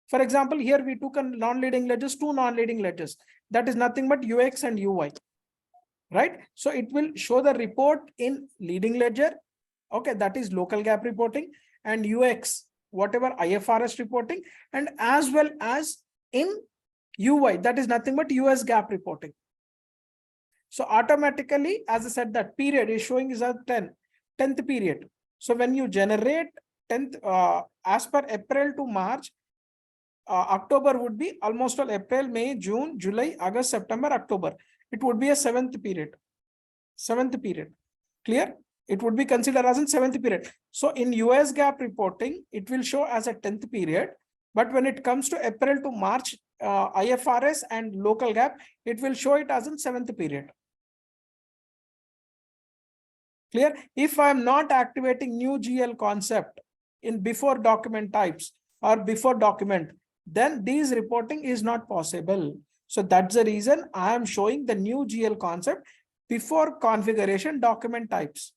For example, here we took a non-leading ledgers, 2 non-leading ledgers. That is nothing but UX and UI, right? So it will show the report in leading ledger. Okay, that is local GAAP reporting, and UX, whatever IFRS reporting, and as well as in UI, that is nothing but US GAAP reporting. So automatically, as I said, that period is showing is a 10th period. So when you generate 10th, as per April to March, October would be almost all April, May, June, July, August, September, October. It would be a 7th period. 7th period. Clear? It would be considered as a 7th period. So in US GAAP reporting, it will show as a 10th period. But when it comes to April to March, IFRS and local GAAP, it will show it as a 7th period. Clear? If I am not activating new GL concept in before document types or before document, then these reporting is not possible. So that's the reason I am showing the new GL concept before configuration document types.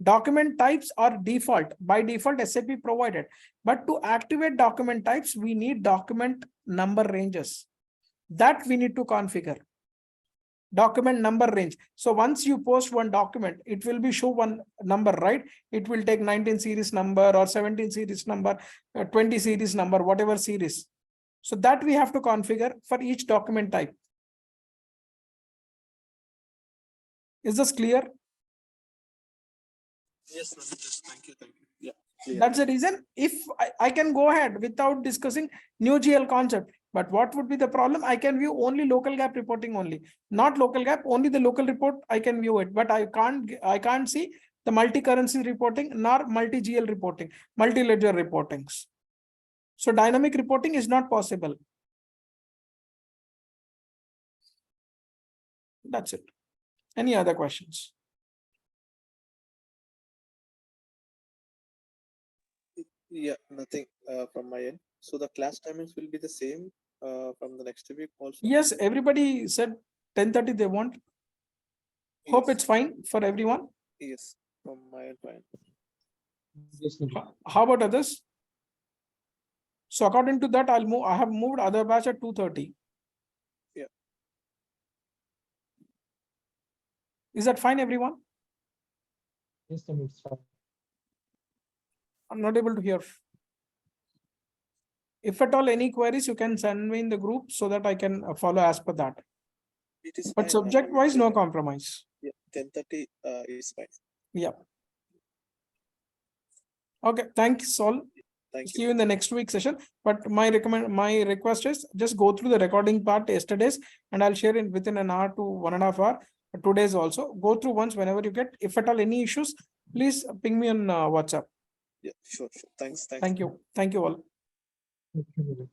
Document types are default, by default SAP provided, but to activate document types, we need document number ranges that we need to configure. document number range. So once you post one document, it will be show one number, right? It will take 19 series number or 17 series number, 20 series number, whatever series. So that we have to configure for each document type. Is this clear? Yes, Naveen, yes, thank you. Yeah. Clear. That's the reason if I can go ahead without discussing new GL concept. But what would be the problem? I can view only local gap reporting only, not local gap, only the local report I can view it, but I can't see the multi-currency reporting nor multi-GL reporting, multi-ledger reportings. So dynamic reporting is not possible. That's it. Any other questions? Yeah, nothing from my end. So the class timings will be the same from the next week also? Yes, everybody said 10:30 they want. Hope Yes. it's fine for everyone. Yes, from my end, fine. Yes, Naveen. How about others? So according to that, I have moved other batch at 2:30. Yeah. Is that fine, everyone? Yes, Naveen, it's fine. I'm not able to hear. If at all any queries, you can send me in the group so that I can follow as per that. It is But fine, subject wise, no compromise. Yeah, 10:30 is fine. Yeah. Okay, thanks all. Thank See you. you in the next week session. But my request is just go through the recording part yesterday's, and I'll share it within an hour to 1.5 hours. Today's also go through once whenever you get. If at all any issues, please ping me on WhatsApp. Yeah, sure. Thanks. Thank you. Thank you all. Thank you, Naveen.